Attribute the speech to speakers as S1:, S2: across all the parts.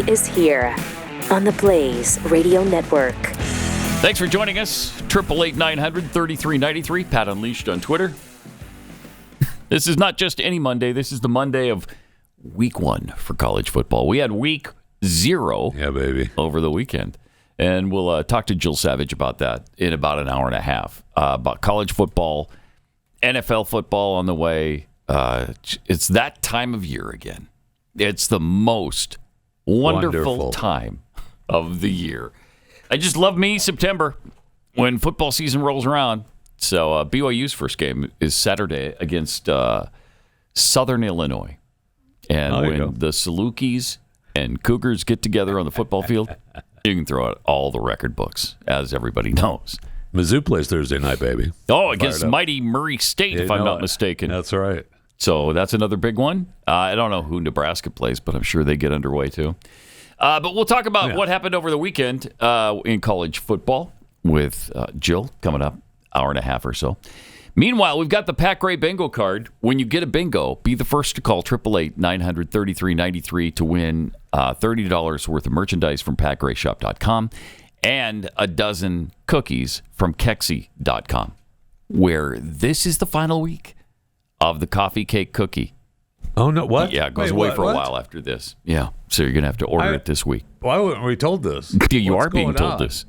S1: is here on the Blaze Radio Network.
S2: Thanks for joining us. 888-900-3393. Pat Unleashed on Twitter. This is not just any Monday. This is the Monday of week 1 for college football. We had week 0 over the weekend. And we'll talk to Jill Savage about that in about an hour and a half. About college football, NFL football on the way. It's that time of year again. It's the most wonderful time of the year. I just love me September when football season rolls around. So BYU's first game is Saturday against Southern Illinois. And when the Salukis and Cougars get together on the football field, you can throw out all the record books, as everybody knows.
S3: Mizzou plays Thursday night, baby.
S2: Oh, against mighty Murray State, if I'm not mistaken.
S3: That's right.
S2: So that's another big one. I don't know who Nebraska plays, but I'm sure they get underway too. But we'll talk about what happened over the weekend in college football with Jill coming up, hour and a half or so. Meanwhile, we've got the Pat Gray bingo card. When you get a bingo, be the first to call 888-900-3393 to win $30 worth of merchandise from PatGrayShop.com and a dozen cookies from Kexi.com, where this is the final week of the coffee cake cookie.
S3: Oh, no, what?
S2: Yeah, it goes away for a while after this. Yeah, so you're going to have to order it this week.
S3: Why weren't we told this?
S2: You are being told this.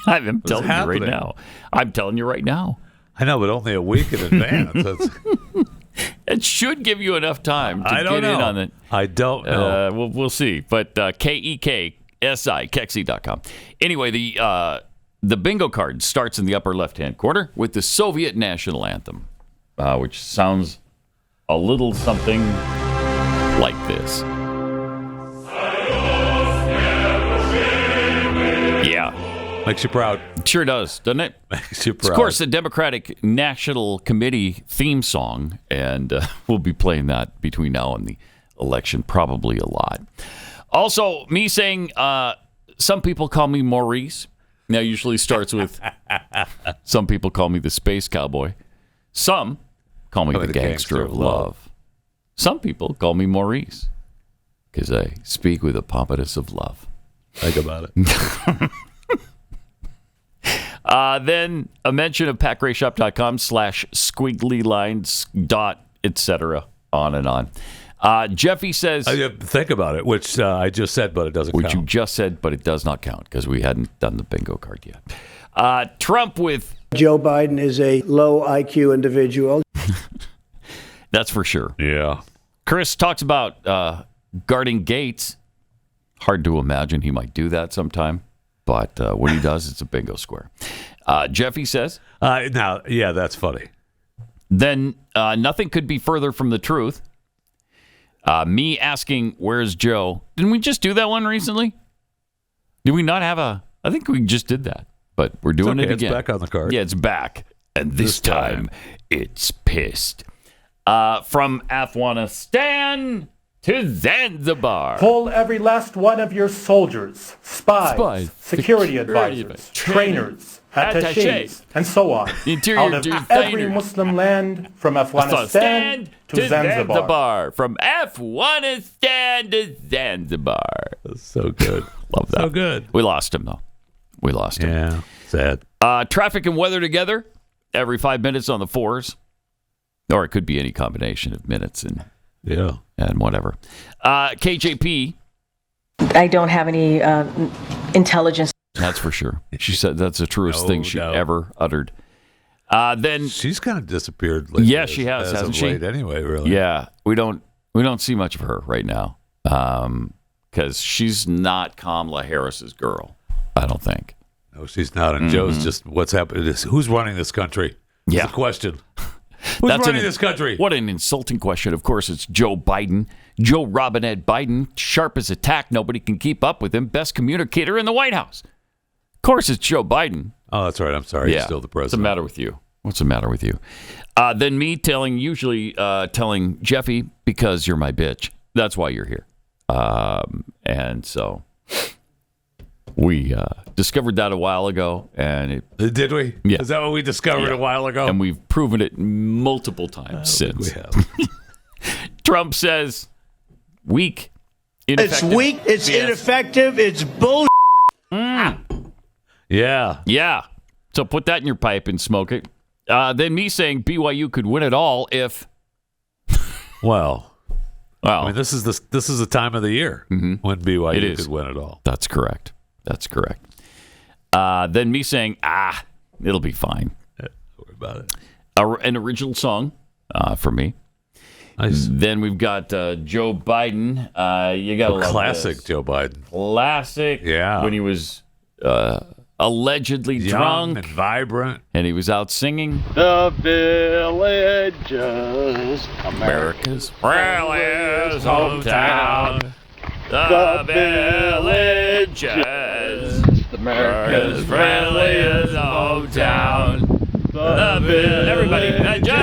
S2: I'm telling you right now. I'm telling you right now.
S3: I know, but only a week in advance.
S2: It should give you enough time to get in on it.
S3: I don't know.
S2: We'll see. But Kexi, Kexi.com. Anyway, the bingo card starts in the upper left-hand corner with the Soviet national anthem, which sounds a little something like this. Yeah.
S3: Makes you proud.
S2: It sure does, doesn't it?
S3: Makes you proud.
S2: It's, of course, the Democratic National Committee theme song, and we'll be playing that between now and the election probably a lot. Also, me saying some people call me Maurice. Now, usually starts with some people call me the space cowboy. Some call me the gangster of love. Some people call me Maurice because I speak with a pompous of love.
S3: Think about it.
S2: Then a mention of PatGrayShop.com/squiggly lines dot etc. on and on. Jeffy says,
S3: think about it, which I just said, but it doesn't count.
S2: Which you just said, but it does not count because we hadn't done the bingo card yet. Trump with
S4: Joe Biden is a low IQ individual.
S2: That's for sure.
S3: Yeah.
S2: Kris talks about guarding gates. Hard to imagine he might do that sometime. But when he does, it's a bingo square. Jeffy says,
S3: now, yeah, that's funny.
S2: Then nothing could be further from the truth. Me asking, where's Joe? Didn't we just do that one recently? Did we not have I think we just did that, but we're doing it again.
S3: It's back on the card.
S2: Yeah, it's back. And this time, it's pissed. From Afghanistan to Zanzibar.
S5: Pull every last one of your soldiers, spies, security advisors, trainers, attachés, and so on, out of every Muslim land from Afghanistan to Zanzibar.
S2: From Afghanistan to Zanzibar.
S3: That's so good.
S2: Love that.
S3: So good.
S2: We lost him, though. We lost him.
S3: Yeah, sad.
S2: Traffic and weather together every 5 minutes on the 4s. Or it could be any combination of minutes and whatever. KJP.
S6: I don't have any intelligence.
S2: That's for sure. She said that's the truest thing she ever uttered. Then
S3: she's kind of disappeared lately.
S2: Yeah, she has, hasn't she?
S3: Anyway, really.
S2: Yeah, we don't see much of her right now because she's not Kamala Harris's girl. I don't think.
S3: No, she's not. And Joe's just what's happening. Who's running this country? That's the question. Who's running this country?
S2: What an insulting question. Of course, it's Joe Biden. Joe Robinette Biden, sharp as a tack. Nobody can keep up with him. Best communicator in the White House. Of course, it's Joe Biden.
S3: Oh, that's right. I'm sorry. He's still the president.
S2: What's the matter with you? What's the matter with you? Then me telling Jeffy, because you're my bitch. That's why you're here. And so we discovered that a while ago. And
S3: did we?
S2: Yeah.
S3: Is that what we discovered a while ago?
S2: And we've proven it multiple times since.
S3: We have.
S2: Trump says, week
S4: It's weak. It's ineffective. It's bull.
S3: Yeah.
S2: Yeah. So put that in your pipe and smoke it. Then me saying BYU could win it all if.
S3: Well, I mean, this is the time of the year when BYU could win it all.
S2: That's correct. Then me saying, it'll be fine.
S3: Don't worry about it.
S2: An original song for me.
S3: Nice.
S2: Then we've got Joe Biden. You got to love
S3: classic
S2: this.
S3: Joe Biden.
S2: Classic.
S3: Yeah.
S2: When he was allegedly
S3: young
S2: drunk
S3: and vibrant,
S2: and he was out singing.
S7: The villages,
S2: America's friendliest hometown. The villages, America's friendliest hometown. Everybody, villages.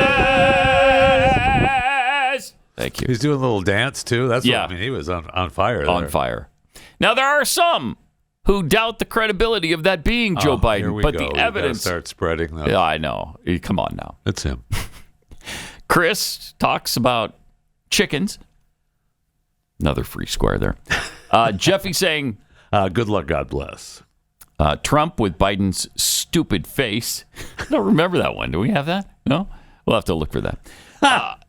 S2: Thank you.
S3: He's doing a little dance too. That's what I mean. He was on fire. There.
S2: On fire. Now there are some who doubt the credibility of that being Joe Biden, but the evidence
S3: start spreading. Though.
S2: Yeah, I know. Come on now.
S3: It's him.
S2: Chris talks about chickens. Another free square there. Jeffy saying,
S3: "Good luck, God bless."
S2: Trump with Biden's stupid face. I don't remember that one. Do we have that? No? We'll have to look for that.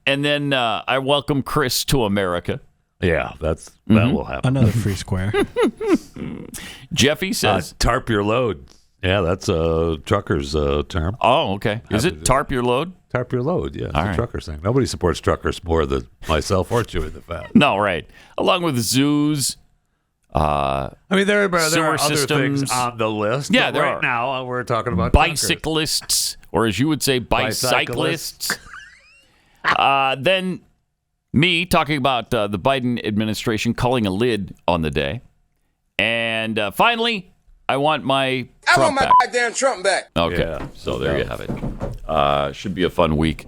S2: And then I welcome Kris to America.
S3: Yeah, that will happen.
S8: Another free square.
S2: Jeffy says,
S3: "Tarp your load." Yeah, that's a trucker's term.
S2: Oh, okay. Is it tarp your load?
S3: Tarp your load. Yeah, it's a trucker thing. Nobody supports truckers more than myself or Chewy the Fat.
S2: No, right. Along with zoos.
S3: I mean, there are other
S2: systems.
S3: things on the list.
S2: Yeah,
S3: but
S2: there
S3: right
S2: are.
S3: now we're talking about
S2: bicyclists, or as you would say, bicyclists. Then me talking about the Biden administration calling a lid on the day. And finally, I want my Trump back.
S7: goddamn Trump back.
S2: Okay,
S3: Yeah,
S2: so there you have it. Should be a fun week.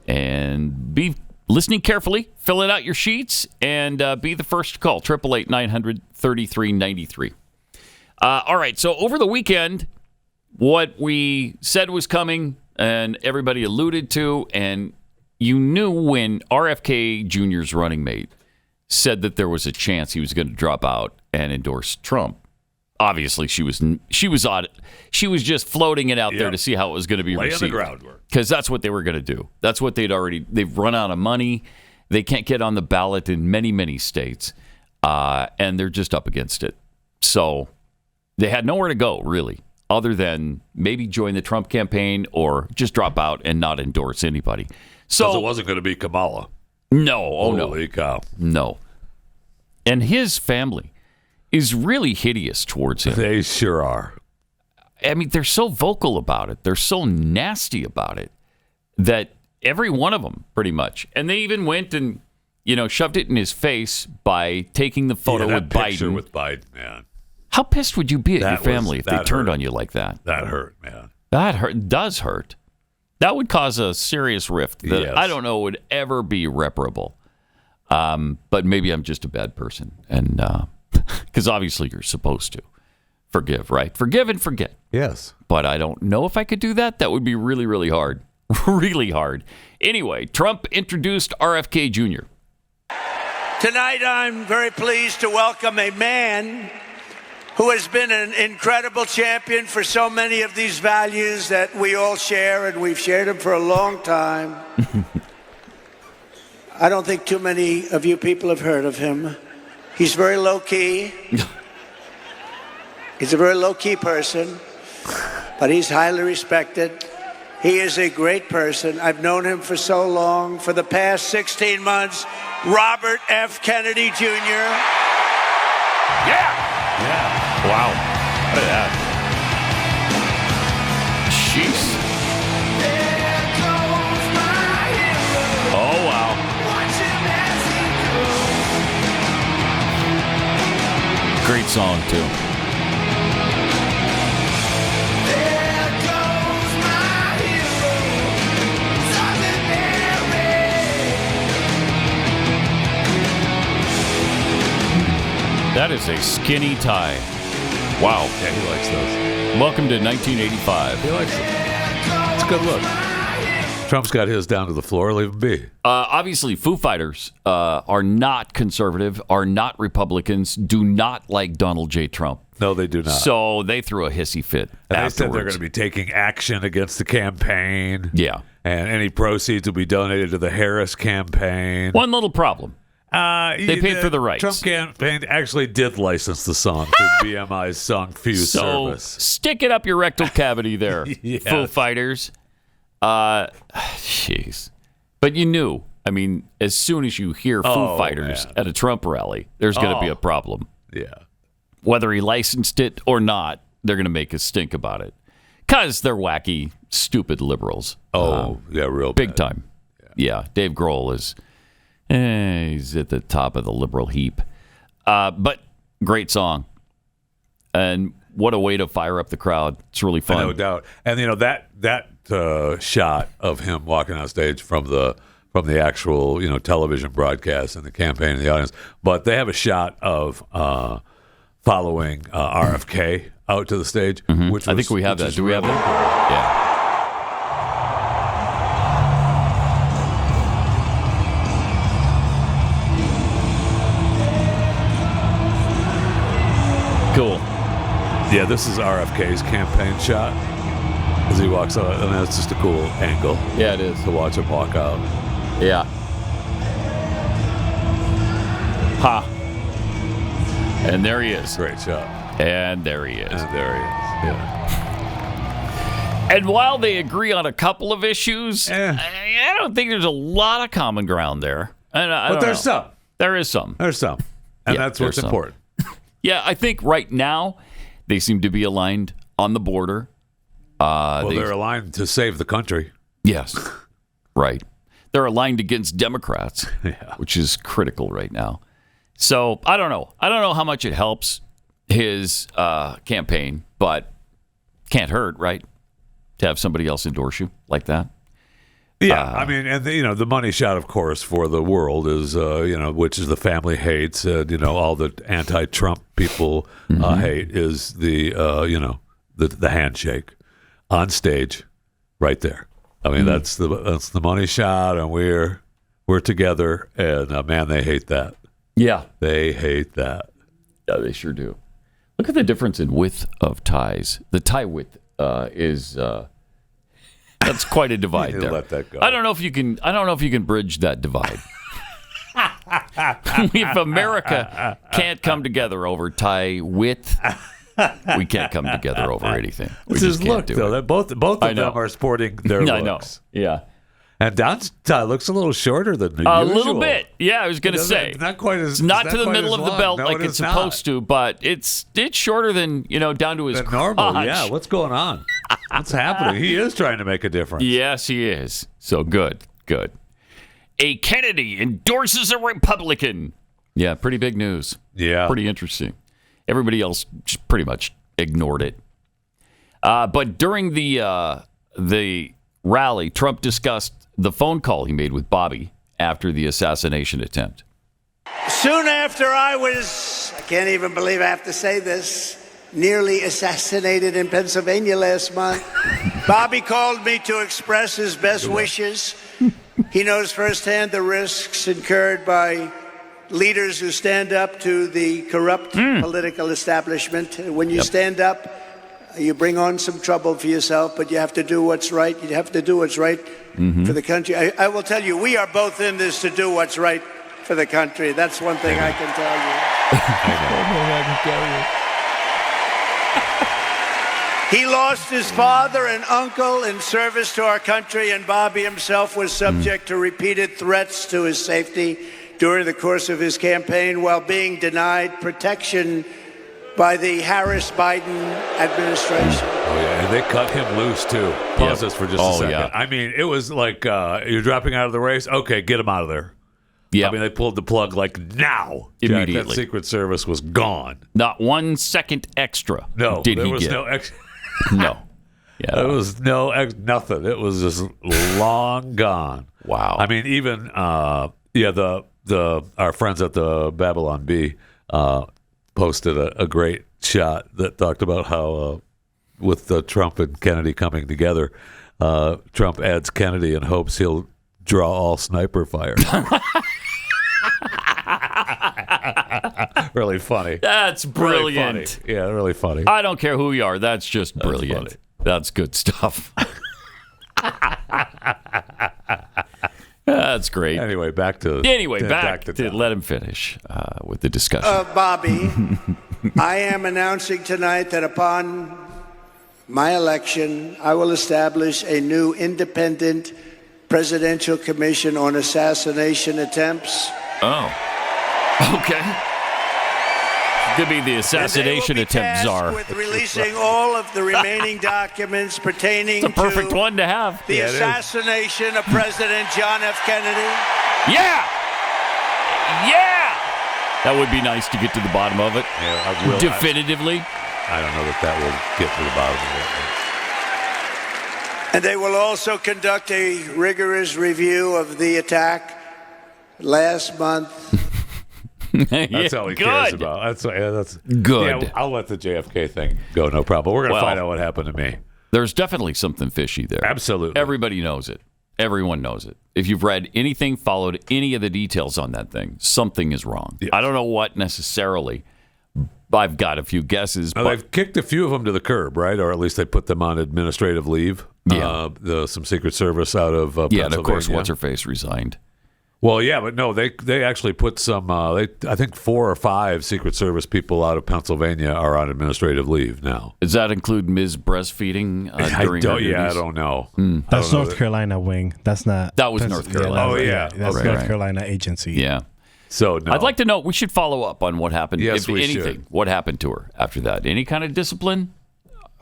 S2: And be listening carefully, filling out your sheets, and be the first to call. 888-900-3393. All right, so over the weekend, what we said was coming, and everybody alluded to, and you knew when RFK Jr.'s running mate said that there was a chance he was going to drop out and endorse Trump. Obviously, she was just floating it out there to see how it was going to be received.
S3: Laying the groundwork.
S2: Because that's what they were going to do. That's what they've run out of money. They can't get on the ballot in many, many states. And they're just up against it. So they had nowhere to go, really, other than maybe join the Trump campaign or just drop out and not endorse anybody. So
S3: it wasn't going to be Kamala.
S2: No.
S3: Holy cow.
S2: No. And his family is really hideous towards him.
S3: They sure are.
S2: I mean, they're so vocal about it. They're so nasty about it that every one of them, pretty much. And they even went and, shoved it in his face by taking the photo with
S3: picture
S2: Biden.
S3: with Biden, man.
S2: How pissed would you be at your family if they turned on you like that?
S3: That hurt, man.
S2: That does hurt. That would cause a serious rift that I don't know would ever be reparable. But maybe I'm just a bad person. And because obviously you're supposed to forgive, right? Forgive and forget.
S3: Yes.
S2: But I don't know if I could do that. That would be really, really hard. Really hard. Anyway, Trump introduced RFK Jr.
S9: Tonight, I'm very pleased to welcome a man who has been an incredible champion for so many of these values that we all share, and we've shared them for a long time. I don't think too many of you people have heard of him. He's very low-key. He's a very low-key person, but he's highly respected. He is a great person. I've known him for so long. For the past 16 months, Robert F. Kennedy Jr.
S2: Yeah! Wow. Look at that. Jeez. Oh, wow. Great song, too. That is a skinny tie. Wow.
S3: Yeah, he likes those.
S2: Welcome to 1985.
S3: He likes them. It's a good look. Trump's got his down to the floor. Leave him be.
S2: Obviously, Foo Fighters are not conservative, are not Republicans, do not like Donald J. Trump.
S3: No, they do not.
S2: So they threw a hissy fit.
S3: And they said they're going to be taking action against the campaign.
S2: Yeah.
S3: And any proceeds will be donated to the Harris campaign.
S2: One little problem. They paid for the rights.
S3: Trump campaign actually did license the song to BMI's song Fuse Service.
S2: Stick it up your rectal cavity there, Foo Fighters. Jeez. But you knew. I mean, as soon as you hear Foo Fighters at a Trump rally, there's going to be a problem.
S3: Yeah.
S2: Whether he licensed it or not, they're going to make a stink about it. Because they're wacky, stupid liberals.
S3: Real
S2: big
S3: bad.
S2: Time. Yeah, Dave Grohl is... he's at the top of the liberal heap. But great song. And what a way to fire up the crowd. It's really fun.
S3: No doubt. And, that shot of him walking on stage from the actual, television broadcast and the campaign and the audience. But they have a shot of following RFK out to the stage.
S2: Mm-hmm.
S3: Which
S2: I think we have that. Do we have that? Yeah. Cool.
S3: Yeah, this is RFK's campaign shot as he walks out. I mean, it's just a cool angle.
S2: Yeah, it is.
S3: To watch him walk out.
S2: Yeah. Ha. And there he is.
S3: Great shot.
S2: And there he is.
S3: Yeah.
S2: And while they agree on a couple of issues, I don't think there's a lot of common ground there. But
S3: there's some.
S2: There is some.
S3: There's some. And that's what's important.
S2: Yeah, I think right now they seem to be aligned on the border.
S3: They're aligned to save the country.
S2: Yes, right. They're aligned against Democrats, which is critical right now. So I don't know. I don't know how much it helps his campaign, but can't hurt, right? To have somebody else endorse you like that.
S3: Yeah, I mean, and the money shot, of course, for the world is which is the family hates, all the anti-Trump people hate is the handshake on stage, right there. I mean, that's the money shot, and we're together, and man, they hate that.
S2: Yeah,
S3: they hate that.
S2: Yeah, they sure do. Look at the difference in width of ties. The tie width is. That's quite a divide there.
S3: Let that go.
S2: I don't know if you can bridge that divide. If America can't come together over tie width, we can't come together over anything. We just can't
S3: look,
S2: do
S3: though.
S2: it.
S3: Both of them are sporting their looks.
S2: I know. Yeah.
S3: And Don's tie looks a little shorter than usual.
S2: A little bit. Yeah, I was going to say.
S3: Not quite as.
S2: It's not to the
S3: quite
S2: middle
S3: as
S2: of the
S3: long.
S2: belt
S3: No,
S2: like it's supposed to, but it's shorter than, down to his crotch.
S3: Normal. Yeah, what's going on? What's happening? He is trying to make a difference.
S2: Yes, he is. So good. A Kennedy endorses a Republican. Yeah, pretty big news.
S3: Yeah.
S2: Pretty interesting. Everybody else just pretty much ignored it. But during the rally, Trump discussed the phone call he made with Bobby after the assassination attempt.
S9: Soon after I can't even believe I have to say this, nearly assassinated in Pennsylvania last month, Bobby called me to express his best wishes. He knows firsthand the risks incurred by leaders who stand up to the corrupt political establishment. When you stand up, you bring on some trouble for yourself, but you have to do what's right. You have to do what's right for the country. I will tell you, we are both in this to do what's right for the country. That's one thing I can tell you. He lost his father and uncle in service to our country, and Bobby himself was subject to repeated threats to his safety during the course of his campaign while being denied protection by the Harris-Biden administration.
S3: Oh, yeah, and they cut him loose, too. Pause this for just a second.
S2: Yeah.
S3: I mean, it was like, you're dropping out of the race? Okay, get him out of there.
S2: Yeah.
S3: I mean, they pulled the plug like now.
S2: Immediately.
S3: Jack, that Secret Service was gone.
S2: Not 1 second extra.
S3: No,
S2: did
S3: there
S2: he
S3: was
S2: get.
S3: no extra.
S2: No. Yeah.
S3: There was nothing. It was just long gone.
S2: Wow.
S3: I mean, even our friends at the Babylon Bee posted a great shot that talked about how with Trump and Kennedy coming together, Trump adds Kennedy and hopes he'll draw all sniper fire. Really funny.
S2: That's brilliant.
S3: Really funny. Yeah, really funny.
S2: I don't care who you are. That's just brilliant. That's good stuff. That's great.
S3: Anyway, back to
S2: let him finish with the discussion.
S9: Bobby, I am announcing tonight that upon my election, I will establish a new independent presidential commission on assassination attempts.
S2: Oh. Okay. Could be the assassination attempt czar.
S9: With releasing all of the remaining documents pertaining
S2: to perfect one to have.
S9: The assassination of President John F. Kennedy.
S2: Yeah! Yeah! That would be nice to get to the bottom of it.
S3: Yeah, I will.
S2: Definitively.
S3: I don't know that will get to the bottom of
S9: it. And they will also conduct a rigorous review of the attack last month.
S3: That's all he cares about. That's
S2: good.
S3: Yeah, I'll let the JFK thing go, no problem. We're going to find out what happened to me.
S2: There's definitely something fishy there.
S3: Absolutely.
S2: Everybody knows it. Everyone knows it. If you've read anything, followed any of the details on that thing, something is wrong. Yes. I don't know what necessarily. I've got a few guesses.
S3: But they've kicked a few of them to the curb, right? Or at least they put them on administrative leave.
S2: Yeah.
S3: Some Secret Service out of Pennsylvania.
S2: And of course, what's-her-face resigned.
S3: Well, yeah, but no, they actually put some, I think 4 or 5 Secret Service people out of Pennsylvania are on administrative leave now.
S2: Does that include Ms. Breastfeeding during her duties?
S3: I don't know.
S7: That's North Carolina wing. That's not.
S2: That was North Carolina.
S7: That's North Carolina agency.
S2: Yeah.
S3: So, no.
S2: I'd like to know, we should follow up on what happened,
S3: if
S2: anything.
S3: Should.
S2: What happened to her after that? Any kind of discipline?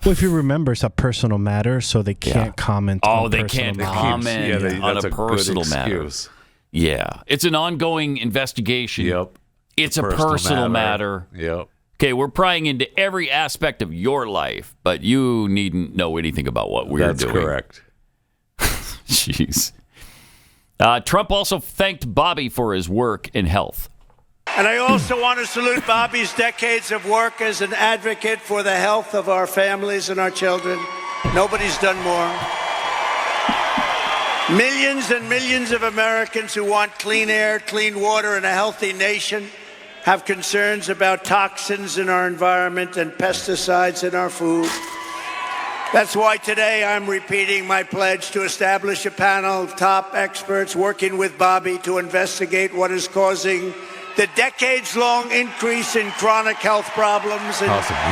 S7: Well, if you remember, it's a personal matter, so they can't comment on
S2: they can't comment on a personal matter. Yeah. It's an ongoing investigation.
S3: Yep.
S2: It's a personal matter.
S3: Yep.
S2: Okay, we're prying into every aspect of your life, but you needn't know anything about what we're doing.
S3: That's correct.
S2: Jeez. Trump also thanked Bobby for his work in health.
S9: And I also want to salute Bobby's decades of work as an advocate for the health of our families and our children. Nobody's done more. Millions and millions of Americans who want clean air, clean water, and a healthy nation have concerns about toxins in our environment and pesticides in our food. That's why today I'm repeating my pledge to establish a panel of top experts working with Bobby to investigate what is causing the decades-long increase in chronic health problems and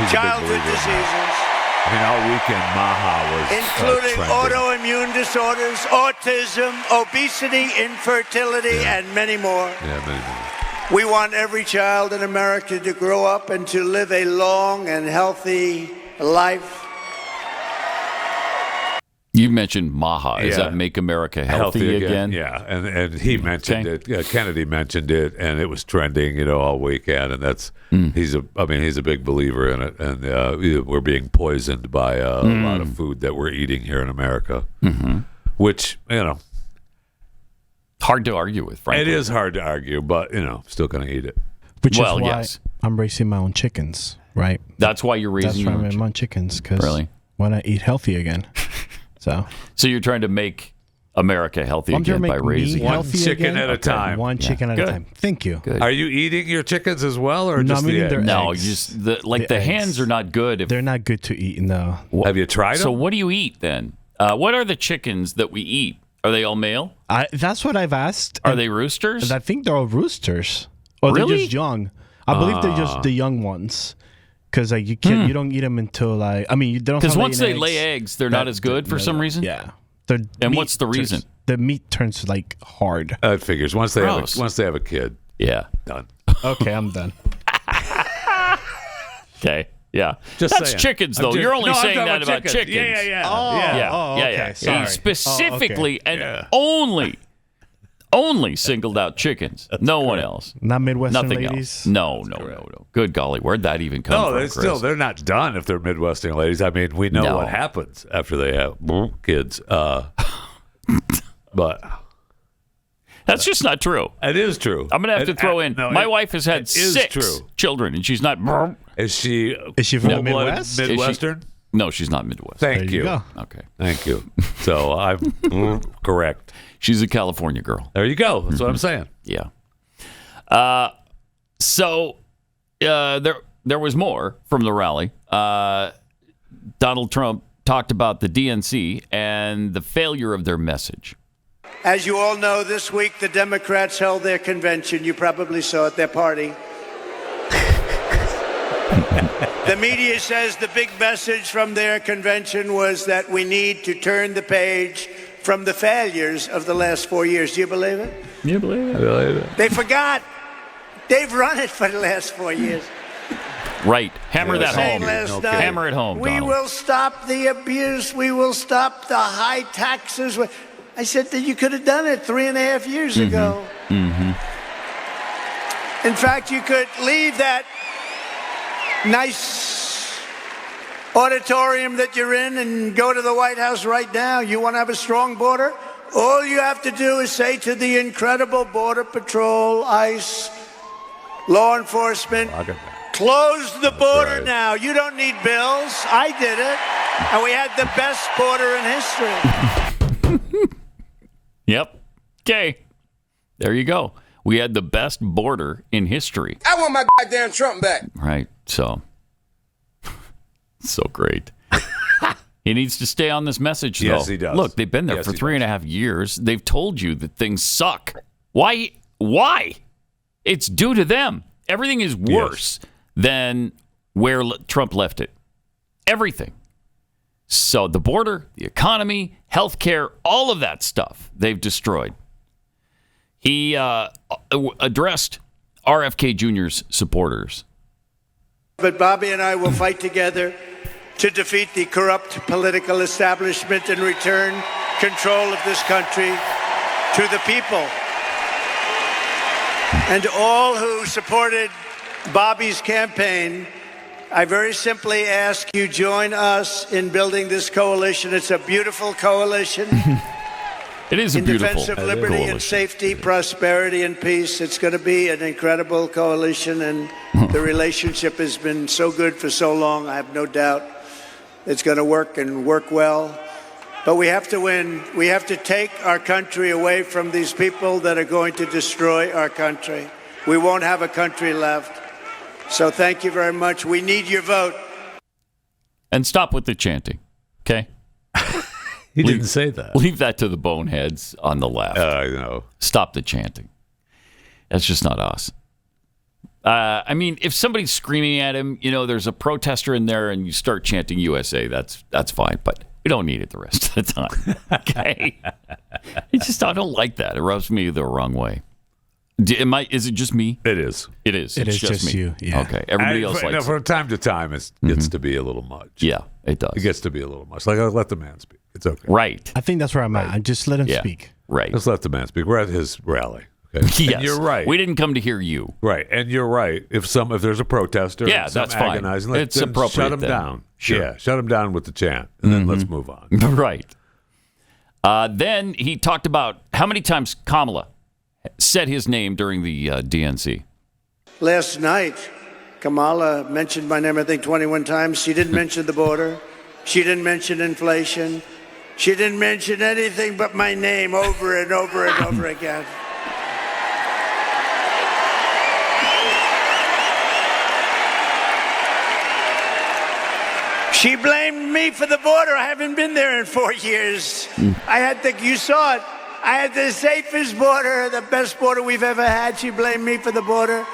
S9: childhood diseases.
S3: I mean, all weekend, Maha was
S9: including autoimmune disorders, autism, obesity, infertility, and many more.
S3: Yeah, many more.
S9: We want every child in America to grow up and to live a long and healthy life.
S2: You mentioned Maha. Does that make America healthy again?
S3: Yeah, and he mentioned it. Kennedy mentioned it, and it was trending, all weekend. And that's he's a big believer in it. And we're being poisoned by a lot of food that we're eating here in America, which
S2: hard to argue with. Frankly,
S3: it is hard to argue, but still going to eat it.
S7: Which is why I'm raising my own chickens, right?
S2: That's why you're raising
S7: my own chickens, because why not eat healthy again? So
S2: you're trying to make America healthy again by raising
S3: one chicken at a time.
S7: One chicken at a time. Thank you.
S3: Good. Are you eating your chickens as well, or just the eggs?
S2: No, just the hands are not good.
S7: They're not good to eat. No.
S3: Have you tried them?
S2: So what do you eat then? What are the chickens that we eat? Are they all male?
S7: That's what I've asked.
S2: Are they roosters?
S7: I think they're all roosters. Or they're just young. I believe they're just the young ones. Because you don't eat them until they don't. Because
S2: once they lay eggs, they're not as good for some reason.
S7: Yeah.
S2: And what's the reason?
S7: The meat turns hard.
S3: It figures once they have a kid.
S2: Yeah.
S3: Done.
S7: Okay, I'm done.
S2: Okay. Yeah.
S3: That's
S2: chickens, though. You're only saying that about chickens.
S3: Yeah.
S2: Okay.
S7: Sorry.
S2: Specifically and only singled out chickens. No one else.
S7: Not Midwestern
S2: Nothing
S7: ladies?
S2: Else. No. Good golly. Where'd that even come from,
S3: No, they're not done if they're Midwestern ladies. I mean, we know what happens after they have kids. But
S2: that's just not true.
S3: It is true.
S2: I'm going to have to throw in. My wife has had 6 children, and she's not.
S3: Is she
S7: from the Midwest?
S3: Midwestern?
S2: No, she's not Midwest.
S3: Thank you.
S2: Okay.
S3: Thank you. So I'm correct.
S2: She's a California girl.
S3: There you go. That's what I'm saying.
S2: Yeah. So there was more from the rally. Donald Trump talked about the DNC and the failure of their message.
S9: As you all know, this week the Democrats held their convention. You probably saw it, their party. The media says the big message from their convention was that we need to turn the page from the failures of the last 4 years. Do you believe it?
S2: You believe it?
S3: I believe it.
S9: They forgot. They've run it for the last 4 years.
S2: Right. Hammer that home.
S9: Last night,
S2: Hammer it home,
S9: We
S2: Donald.
S9: will stop the abuse. We will stop the high taxes. I said that you could have done it 3.5 years ago. In fact, you could leave that nice auditorium that you're in and go to the White House right now. You want to have a strong border? All you have to do is say to the incredible Border Patrol, ICE, law enforcement, close the border now. You don't need bills. I did it. And we had the best border in history.
S2: Yep. Okay. There you go. We had the best border in history.
S8: I want my goddamn Trump back.
S2: Right. So great. He needs to stay on this message, though.
S3: Yes, he does.
S2: Look, they've been there for 3.5 years. They've told you that things suck. Why? It's due to them. Everything is worse than where Trump left it. Everything. So the border, the economy, healthcare, all of that stuff they've destroyed. He addressed RFK Jr.'s supporters.
S9: But Bobby and I will fight together to defeat the corrupt political establishment and return control of this country to the people. And all who supported Bobby's campaign, I very simply ask you join us in building this coalition. It's a beautiful coalition.
S2: It is a beautiful
S9: in defense of liberty
S2: coalition.
S9: and safety, prosperity and peace. It's going to be an incredible coalition, and the relationship has been so good for so long. I have no doubt it's going to work and work well. But we have to win. We have to take our country away from these people that are going to destroy our country. We won't have a country left. So thank you very much. We need your vote.
S2: And stop with the chanting, okay?
S3: He didn't say that.
S2: Leave that to the boneheads on the left.
S3: I know.
S2: Stop the chanting. That's just not us. I mean, if somebody's screaming at him, there's a protester in there and you start chanting USA, that's fine. But we don't need it the rest of the time, okay? I don't like that. It rubs me the wrong way. Is it just me?
S3: It is.
S2: It is.
S7: It
S2: It's
S7: is just
S2: me.
S7: you. Yeah.
S2: Okay. Everybody else likes it.
S3: From time to time, it gets to be a little much.
S2: Yeah, it does.
S3: It gets to be a little much. Like, let the man speak. It's okay.
S2: Right.
S7: I think that's where I'm at. I just let him speak.
S2: Right.
S3: Just let the man speak. We're at his rally. Okay?
S2: Yes.
S3: And you're right.
S2: We didn't come to hear you.
S3: Right. And you're right. If there's a protester,
S2: Yeah,
S3: some
S2: that's fine.
S3: agonizing,
S2: It's
S3: then
S2: appropriate
S3: shut him
S2: then.
S3: down.
S2: Sure.
S3: Yeah, shut him down with the chant, and then let's move on.
S2: Right. Then he talked about how many times Kamala said his name during the DNC.
S9: Last night, Kamala mentioned my name, I think, 21 times. She didn't mention the border. She didn't mention inflation. She didn't mention anything but my name over and over and over again. She blamed me for the border. I haven't been there in 4 years. You saw it. I had the safest border, the best border we've ever had. She blamed me for the border.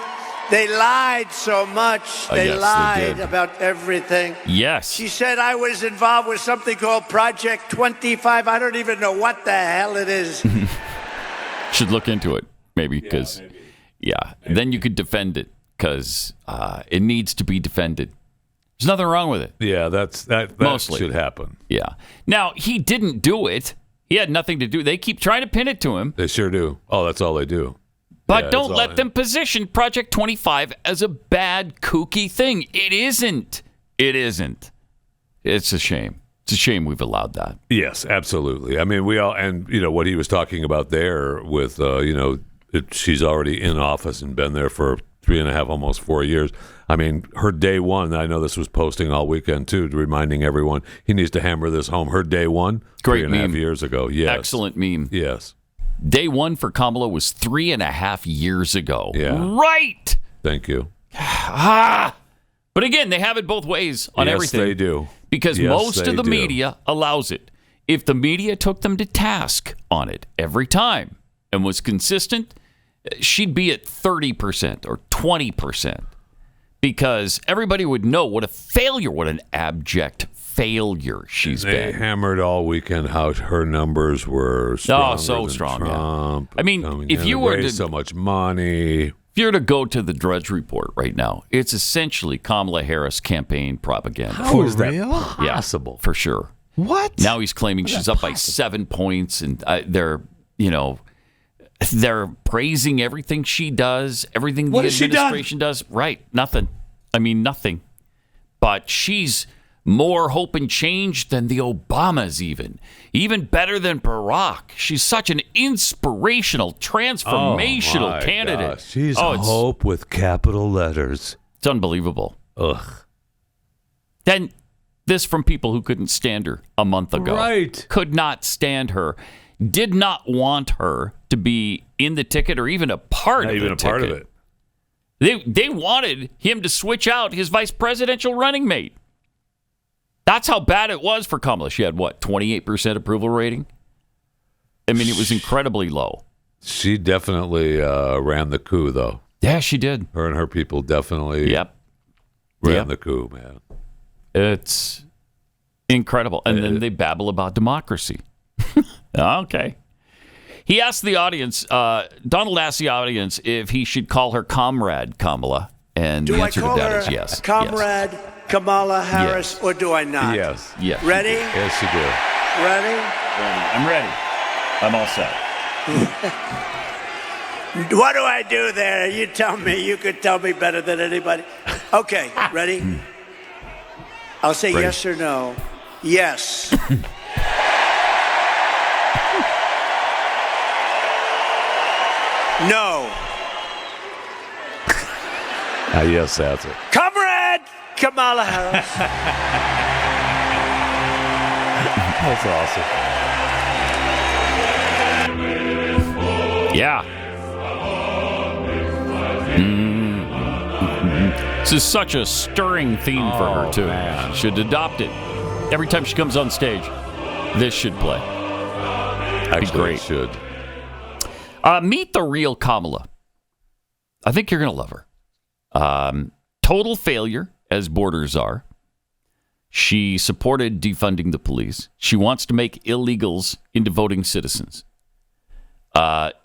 S9: They lied so much. They lied about everything.
S2: Yes.
S9: She said I was involved with something called Project 25. I don't even know what the hell it is.
S2: Should look into it, maybe, because, then you could defend it, because it needs to be defended. There's nothing wrong with it.
S3: Yeah, that
S2: Mostly
S3: should happen.
S2: Yeah. Now, he didn't do it. He had nothing to do. They keep trying to pin it to him.
S3: They sure do. Oh, that's all they do.
S2: But don't let them position Project 25 as a bad, kooky thing. It isn't. It isn't. It's a shame. It's a shame we've allowed that.
S3: Yes, absolutely. I mean, we all, and what he was talking about there with, she's already in office and been there for 3.5, almost 4 years. I mean, her day one, I know this was posting all weekend too, reminding everyone he needs to hammer this home. Her day one,
S2: great
S3: 3.5 years ago. Yes.
S2: Excellent meme.
S3: Yes.
S2: Day one for Kamala was 3.5 years ago.
S3: Yeah.
S2: Right.
S3: Thank you.
S2: But again, they have it both ways on everything.
S3: Yes, they do.
S2: Because most of the media allows it. If the media took them to task on it every time and was consistent, she'd be at 30% or 20%. Because everybody would know what a failure, what an abject failure she's been.
S3: They hammered all weekend how her numbers were strong.
S2: So strong.
S3: Trump.
S2: Yeah. I mean, if you were to
S3: so much money.
S2: If you were to go to the Drudge Report right now, it's essentially Kamala Harris campaign propaganda.
S3: How is that possible?
S2: Yeah, for sure.
S7: What?
S2: Now he's claiming she's up by 7 points, and they're praising everything she does, everything the administration does. Right, nothing. I mean, nothing. But she's more hope and change than the Obamas, even better than Barack. She's such an inspirational, transformational candidate.
S3: Gosh. She's hope with capital letters.
S2: It's unbelievable.
S3: Ugh.
S2: Then this from people who couldn't stand her a month ago.
S3: Right.
S2: Could not stand her. Did not want her to be in the ticket or even a part of the ticket.
S3: Part of it.
S2: They wanted him to switch out his vice presidential running mate. That's how bad it was for Kamala. She had, 28% approval rating? I mean, it was incredibly low.
S3: She definitely ran the coup, though.
S2: Yeah, she did.
S3: Her and her people definitely ran the coup, man.
S2: It's incredible. And then they babble about democracy. Okay. He asked the audience, Donald asked the audience if he should call her Comrade Kamala. And the answer to that is yes.
S9: Comrade Kamala Harris,
S2: yes.
S9: Or do I not?
S3: Yes.
S9: Ready?
S3: Yes, you do.
S9: Ready?
S2: I'm ready. I'm all set.
S9: What do I do there? You tell me. You could tell me better than anybody. Okay, ready? I'll say yes or no. Yes. No.
S3: Yes, that's it.
S9: Comrade Kamala Harris.
S3: That's awesome.
S2: Yeah. This is such a stirring theme for her, too.
S3: Man.
S2: Should adopt it. Every time she comes on stage, this should play.
S3: Actually,
S2: great.
S3: It should.
S2: Meet the real Kamala. I think you're going to love her. Total failure as borders are. She supported defunding the police. She wants to make illegals into voting citizens.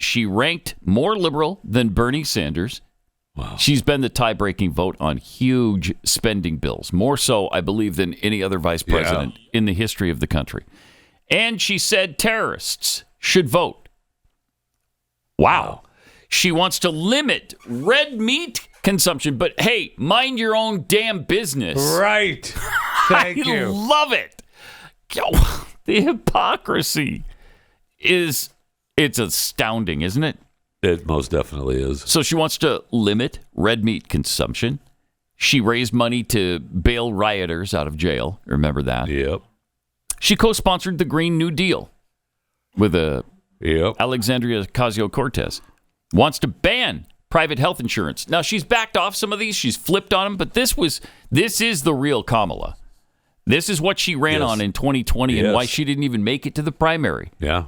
S2: She ranked more liberal than Bernie Sanders.
S3: Wow.
S2: She's been the tie-breaking vote on huge spending bills, more so, I believe, than any other vice president in the history of the country. And she said terrorists should vote. Wow. She wants to limit red meat consumption, but hey, mind your own damn business.
S3: Right. Thank you.
S2: I love it. The hypocrisy it's astounding, isn't it?
S3: It most definitely is.
S2: So she wants to limit red meat consumption. She raised money to bail rioters out of jail. Remember that?
S3: Yep.
S2: She co-sponsored the Green New Deal with Alexandria Ocasio-Cortez. Wants to ban private health insurance. Now, she's backed off some of these. She's flipped on them. But this is the real Kamala. This is what she ran on in 2020 and why she didn't even make it to the primary.
S3: Yeah.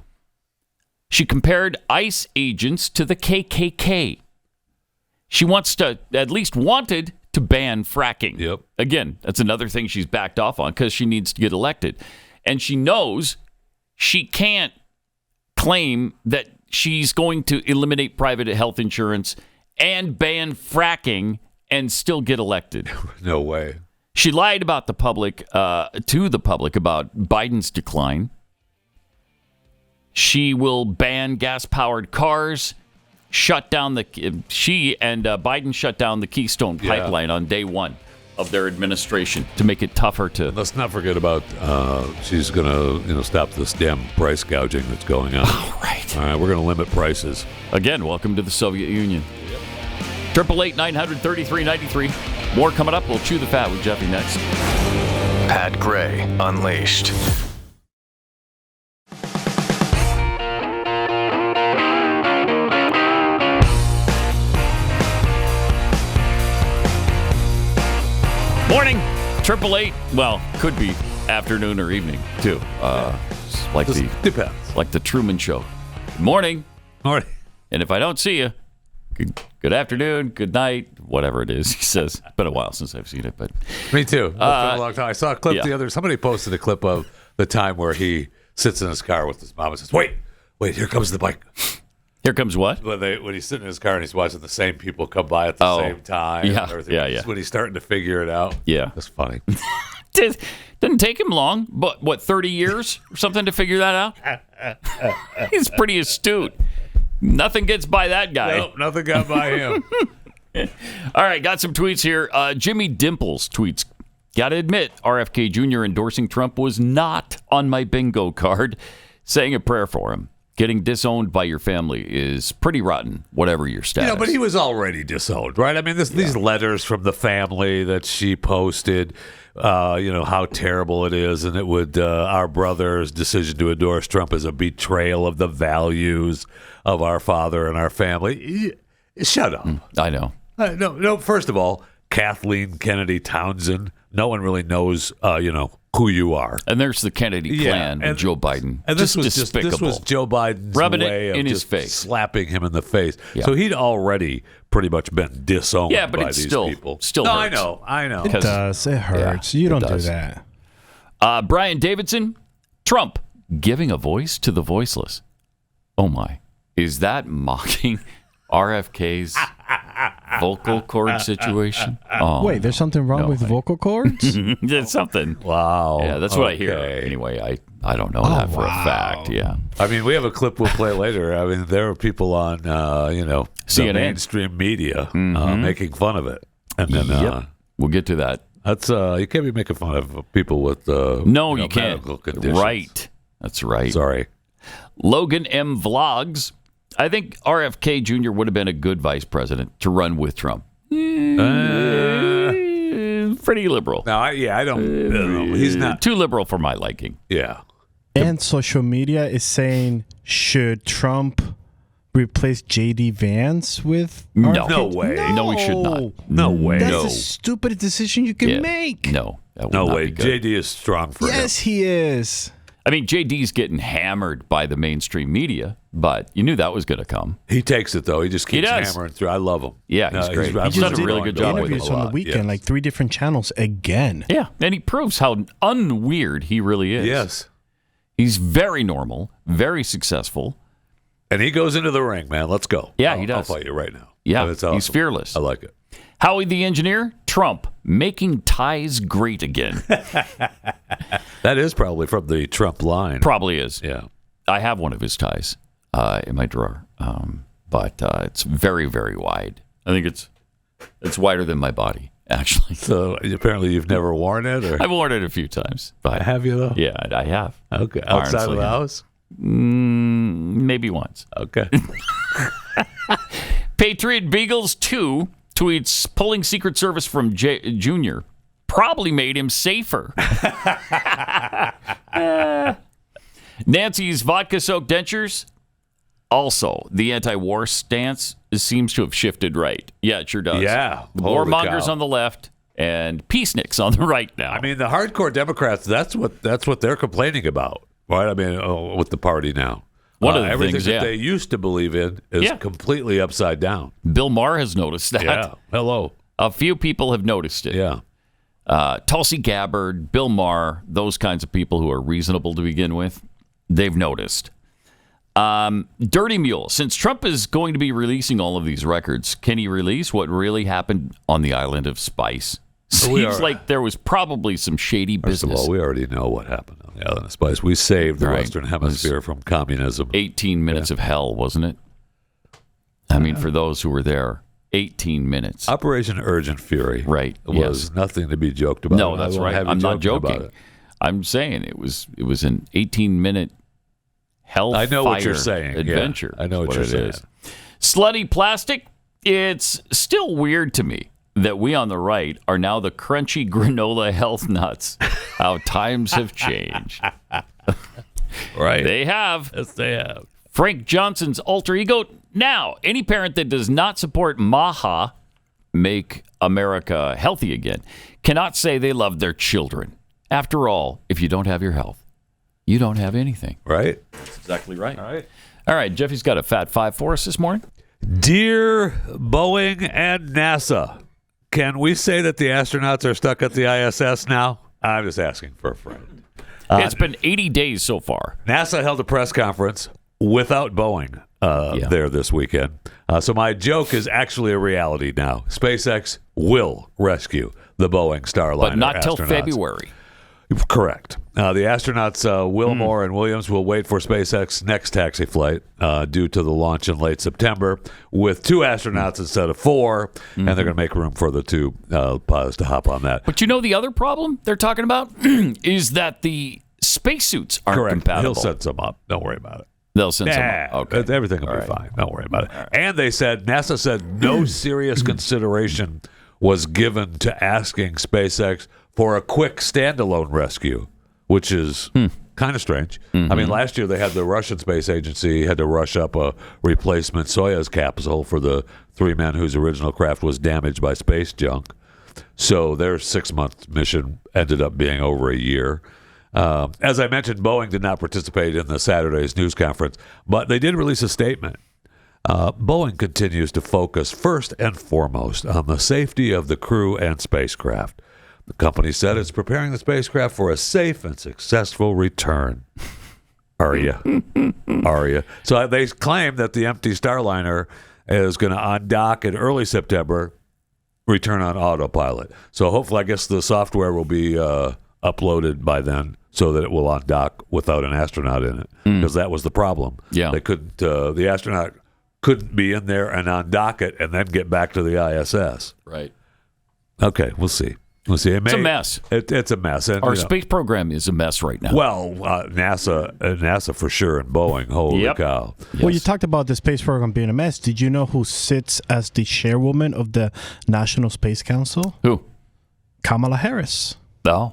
S2: She compared ICE agents to the KKK. She wanted to ban fracking.
S3: Yep.
S2: Again, that's another thing she's backed off on because she needs to get elected. And she knows she can't claim that she's going to eliminate private health insurance and ban fracking and still get elected.
S3: No way.
S2: She lied about the public to the public about Biden's decline. She will ban gas-powered cars. Biden shut down the Keystone Pipeline on day one of their administration to make it tougher to.
S3: Let's not forget about she's going to stop this damn price gouging that's going on.
S2: Oh, right.
S3: All right, we're going to limit prices.
S2: Again, welcome to the Soviet Union. 888-900-3393. More coming up. We'll chew the fat with Jeffy next.
S10: Pat Gray Unleashed.
S2: Morning. 888. Well, could be afternoon or evening too.
S3: Depends.
S2: Like the Truman Show. Good morning.
S3: Morning.
S2: And if I don't see you, good afternoon, good night, whatever it is. He says. It's been a while since I've seen it, but
S3: me too. It's been a long time. I saw a clip the other. Somebody posted a clip of the time where he sits in his car with his mom and says, "Wait, here comes the bike."
S2: Here comes what?
S3: When he's sitting in his car and he's watching the same people come by at the same time.
S2: Yeah,
S3: and everything.
S2: yeah.
S3: When he's starting to figure it out.
S2: Yeah.
S3: That's funny.
S2: Didn't take him long, but what, 30 years or something to figure that out? He's pretty astute. Nothing gets by that guy.
S3: Nope, nothing got by him.
S2: All right, got some tweets here. Jimmy Dimples tweets, got to admit, RFK Jr. endorsing Trump was not on my bingo card. Saying a prayer for him. Getting disowned by your family is pretty rotten, whatever your status.
S3: But he was already disowned, right? I mean, these letters from the family that she posted, how terrible it is, and it would our brother's decision to endorse Trump as a betrayal of the values of our father and our family. Shut up.
S2: I know.
S3: No. First of all, Kathleen Kennedy Townsend. No one really knows, who you are.
S2: And there's the Kennedy clan with Joe Biden.
S3: And this was Joe Biden's
S2: rubbing
S3: way
S2: it
S3: of
S2: in
S3: just
S2: his face,
S3: slapping him in the face.
S2: Yeah.
S3: So he'd already pretty much been disowned by these people.
S2: Still hurts.
S3: I know.
S7: It does. It hurts. You don't do that.
S2: Brian Davidson, Trump giving a voice to the voiceless. Oh my. Is that mocking RFK's vocal cord situation? Oh,
S7: wait, there's something wrong with vocal cords?
S2: There's something.
S3: Wow.
S2: Yeah, that's what I hear. Anyway, I don't know that for a fact. Yeah.
S3: I mean, we have a clip we'll play later. I mean, there are people on, the
S2: CNN.
S3: mainstream media making fun of it. And then
S2: we'll get to that.
S3: That's you can't be making fun of people with
S2: no, you can't.
S3: Medical conditions.
S2: Right. That's right.
S3: Sorry.
S2: Logan M. Vlogs. I think RFK Jr. would have been a good vice president to run with Trump. Pretty liberal.
S3: No, I don't. He's not
S2: too liberal for my liking.
S3: Yeah.
S7: And social media is saying, should Trump replace J.D. Vance with RFK?
S3: No way.
S2: No, he should not.
S3: No way.
S7: That's the stupidest decision you can make.
S2: No.
S3: No way. J.D. is strong for him.
S7: Yes, he is.
S2: I mean, JD's getting hammered by the mainstream media, but you knew that was going to come.
S3: He takes it, though. He just keeps hammering through. I love him.
S2: Yeah, he's great. He's done a really good job with it.
S7: Interviews on the weekend, like 3 different channels again.
S2: Yeah, and he proves how unweird he really is.
S3: Yes.
S2: He's very normal, very successful.
S3: And he goes into the ring, man. Let's go.
S2: Yeah, he does.
S3: I'll fight you right now.
S2: Yeah,
S3: awesome.
S2: He's fearless.
S3: I like it.
S2: Howie the engineer, Trump, making ties great again.
S3: That is probably from the Trump line.
S2: Probably is.
S3: Yeah.
S2: I have one of his ties in my drawer, but it's very, very wide. I think it's wider than my body, actually.
S3: So apparently you've never worn it? Or?
S2: I've worn it a few times. But
S3: have you, though?
S2: Yeah, I have.
S3: Okay. Outside of the house?
S2: Maybe once.
S3: Okay.
S2: Patriot Beagles 2 tweets, pulling Secret Service from Jr. probably made him safer. Nancy's vodka-soaked dentures. Also, the anti-war stance seems to have shifted right. Yeah, it sure does.
S3: Yeah.
S2: The warmongers on the left and peaceniks on the right now.
S3: I mean, the hardcore Democrats, that's what they're complaining about, right? I mean, with the party now.
S2: One of the
S3: everything
S2: things
S3: that they used to believe in is completely upside down.
S2: Bill Maher has noticed that.
S3: Yeah. Hello.
S2: A few people have noticed it.
S3: Yeah.
S2: Tulsi Gabbard, Bill Maher, those kinds of people who are reasonable to begin with, they've noticed. Dirty Mule, since Trump is going to be releasing all of these records, can he release what really happened on the island of Spice? Seems like there was probably some shady business.
S3: First of all, we already know what happened on the island of Spice. We saved the Western Hemisphere from communism.
S2: 18 minutes of hell, wasn't it? I mean, for those who were there, 18 minutes.
S3: Operation Urgent Fury was nothing to be joked about.
S2: No, that's right. I'm not joking. I'm saying it was an 18-minute hellfire
S3: I know what you're saying.
S2: adventure.
S3: Yeah, I know what you're saying.
S2: Slutty Plastic, it's still weird to me that we on the right are now the crunchy granola health nuts. How times have changed.
S3: Right.
S2: They have.
S3: Yes, they have.
S2: Frank Johnson's alter ego. Now, any parent that does not support MAHA, Make America Healthy Again, cannot say they love their children. After all, if you don't have your health, you don't have anything.
S3: Right.
S2: That's exactly right.
S3: All
S2: right, Jeffy's got a Fat Five for us this morning.
S3: Dear Boeing and NASA, can we say that the astronauts are stuck at the ISS now? I'm just asking for a friend.
S2: It's been 80 days so far.
S3: NASA held a press conference without Boeing there this weekend. So my joke is actually a reality now. SpaceX will rescue the Boeing Starliner
S2: but not till
S3: astronauts.
S2: February.
S3: Correct. The astronauts Wilmore and Williams will wait for SpaceX's next taxi flight due to the launch in late September with 2 astronauts instead of 4, and they're going to make room for the 2 pilots to hop on that.
S2: But you know the other problem they're talking about is that the spacesuits aren't compatible.
S3: He'll set some up. Don't worry about it.
S2: They'll send some up. Okay.
S3: Everything will be fine. Don't worry about it. Right. And NASA said no serious consideration was given to asking SpaceX for a quick standalone rescue, which is kind of strange. I mean, last year they had the Russian space agency had to rush up a replacement Soyuz capsule for the 3 men whose original craft was damaged by space junk. So their 6-month mission ended up being over a year. As I mentioned, Boeing did not participate in the Saturday's news conference, but they did release a statement. Boeing continues to focus first and foremost on the safety of the crew and spacecraft. The company said it's preparing the spacecraft for a safe and successful return. Are you? Are you? So they claim that the empty Starliner is going to undock in early September, return on autopilot. So hopefully, I guess the software will be uploaded by then so that it will undock without an astronaut in it. Because that was the problem.
S2: Yeah.
S3: They couldn't, the astronaut couldn't be in there and undock it and then get back to the ISS.
S2: Right.
S3: Okay, we'll see. It's
S2: a mess.
S3: It's a mess. And,
S2: our space program is a mess right now.
S3: Well, NASA for sure, and Boeing. Holy cow!
S7: Yes. Well, you talked about the space program being a mess. Did you know who sits as the chairwoman of the National Space Council?
S2: Who?
S7: Kamala Harris.
S2: Oh,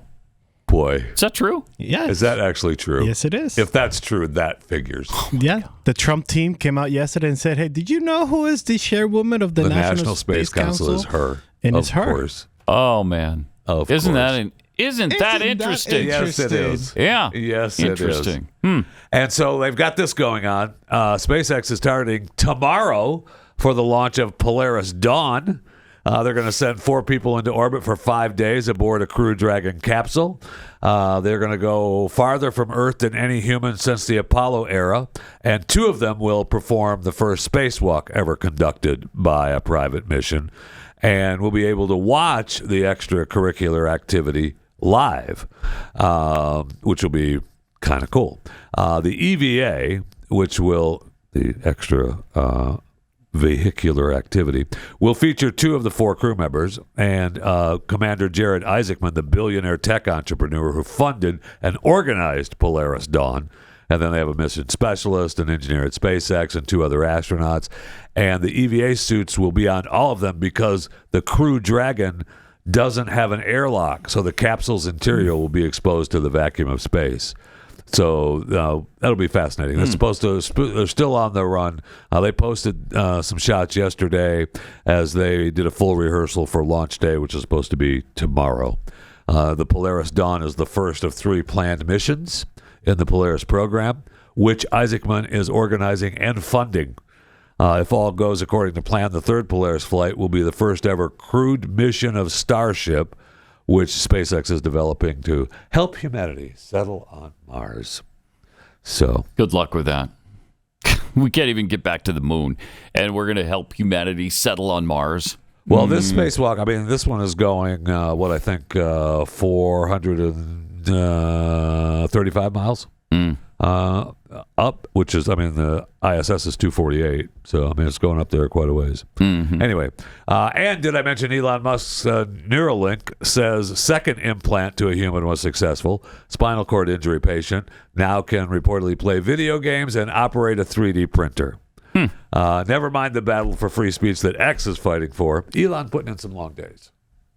S3: boy,
S2: is that true?
S7: Yes.
S3: Is that actually true?
S7: Yes, it is.
S3: If that's true, that figures.
S7: Yeah. The Trump team came out yesterday and said, "Hey, did you know who is the chairwoman of the National Space Council?"
S3: Is her,
S7: and it's her.
S3: Course.
S2: Oh man!
S3: Isn't
S2: that interesting?
S3: Yes, it is.
S2: Yeah.
S3: Yes,
S2: interesting.
S3: It is. And so they've got this going on. SpaceX is starting tomorrow for the launch of Polaris Dawn. They're going to send 4 people into orbit for 5 days aboard a Crew Dragon capsule. They're going to go farther from Earth than any human since the Apollo era, and 2 of them will perform the first spacewalk ever conducted by a private mission. And we'll be able to watch the extracurricular activity live, which will be kind of cool. The EVA, the extra vehicular activity, will feature 2 of the 4 crew members and Commander Jared Isaacman, the billionaire tech entrepreneur who funded and organized Polaris Dawn. And then they have a mission specialist, an engineer at SpaceX, and 2 other astronauts. And the EVA suits will be on all of them because the Crew Dragon doesn't have an airlock, so the capsule's interior will be exposed to the vacuum of space. So that'll be fascinating. They're still on the run. They posted some shots yesterday as they did a full rehearsal for launch day, which is supposed to be tomorrow. The Polaris Dawn is the first of 3 planned missions in the Polaris program, which Isaacman is organizing and funding. If all goes according to plan, the 3rd Polaris flight will be the first ever crewed mission of Starship, which SpaceX is developing to help humanity settle on Mars. So
S2: good luck with that. We can't even get back to the moon, and we're going to help humanity settle on Mars.
S3: Well, this spacewalk, I mean, this one is going, 435 miles up, which is, the ISS is 248. So, it's going up there quite a ways. Anyway, and did I mention Elon Musk's Neuralink says second implant to a human was successful. Spinal cord injury patient now can reportedly play video games and operate a 3D printer. Never mind the battle for free speech that X is fighting for. Elon putting in some long days.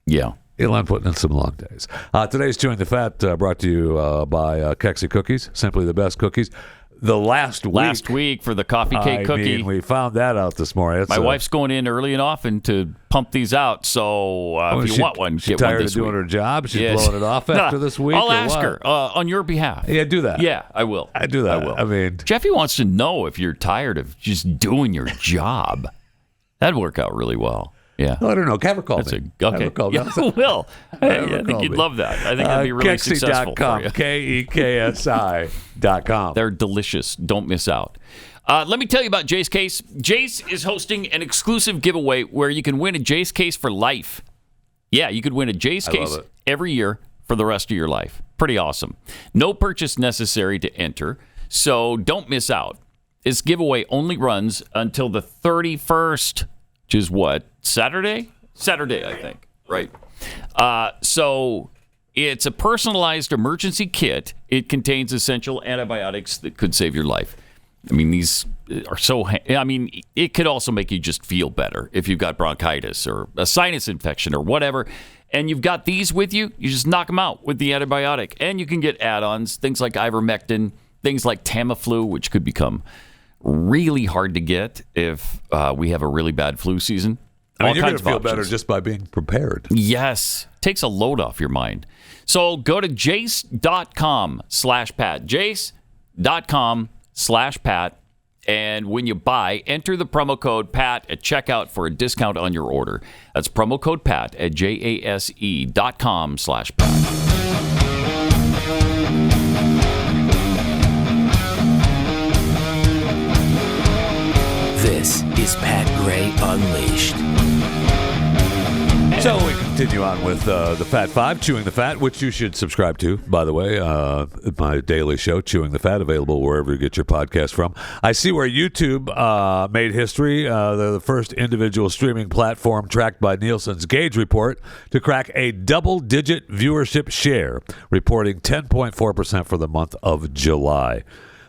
S2: Yeah.
S3: Elon putting in some long days. Today's Chewing the Fat brought to you by Kexi Cookies, simply the best cookies. The last
S2: week for the coffee cake cookie.
S3: We found that out this morning.
S2: My wife's going in early and often to pump these out. So if you want one, get one this week.
S3: She's tired of doing her job. She's blowing it off after this week.
S2: I'll ask her on your behalf.
S3: Yeah, do that.
S2: Yeah, I will.
S3: I do that.
S2: I will.
S3: I mean,
S2: Jeffy wants to know if you're tired of just doing your job. That'd work out really well. Yeah.
S3: I don't know. Have her call me.
S2: Okay. Yeah, I will. I think you'd love that. I think that'd be really successful for you.
S3: KEKSI.com.
S2: They're delicious. Don't miss out. Let me tell you about Jace Case. Jace is hosting an exclusive giveaway where you can win a Jace Case for life. Yeah, you could win a Jace Case every year for the rest of your life. Pretty awesome. No purchase necessary to enter, so don't miss out. This giveaway only runs until the 31st, which is what? Saturday, I think. Right. So it's a personalized emergency kit. It contains essential antibiotics that could save your life. I mean, these are so... I mean, it could also make you just feel better if you've got bronchitis or a sinus infection or whatever. And you've got these with you. You just knock them out with the antibiotic. And you can get add-ons, things like ivermectin, things like Tamiflu, which could become really hard to get if we have a really bad flu season.
S3: I mean, you're going to feel better just by being prepared.
S2: Yes. Takes a load off your mind. So go to jace.com/Pat. Jace.com/Pat. And when you buy, enter the promo code PAT at checkout for a discount on your order. That's promo code PAT at jase.com/Pat.
S1: This is Pat Gray Unleashed.
S3: So we continue on with the Fat Five, Chewing the Fat, which you should subscribe to, by the way. My daily show, Chewing the Fat, available wherever you get your podcast from. I see where YouTube made history. They're the first individual streaming platform tracked by Nielsen's Gauge report to crack a double-digit viewership share, reporting 10.4% for the month of July.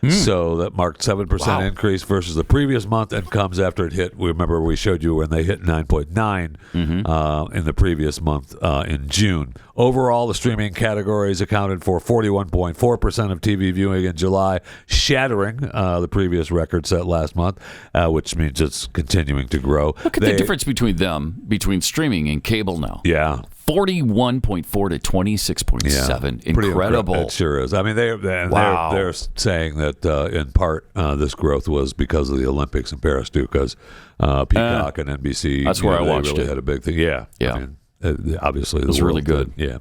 S3: So that marked 7% increase versus the previous month and comes after it hit. Remember, we showed you when they hit 9.9 in the previous month in June. Overall, the streaming categories accounted for 41.4% of TV viewing in July, shattering the previous record set last month, which means it's continuing to grow.
S2: Look at the difference between streaming and cable now.
S3: Yeah.
S2: 41.4 to 26.7. Incredible.
S3: It sure is. I mean, they're saying that in part this growth was because of the Olympics in Paris too, because Peacock and NBC.
S2: That's where I watched
S3: really
S2: it.
S3: Had a big thing. Yeah.
S2: Yeah.
S3: I mean, obviously,
S2: it's really good.
S3: Yeah.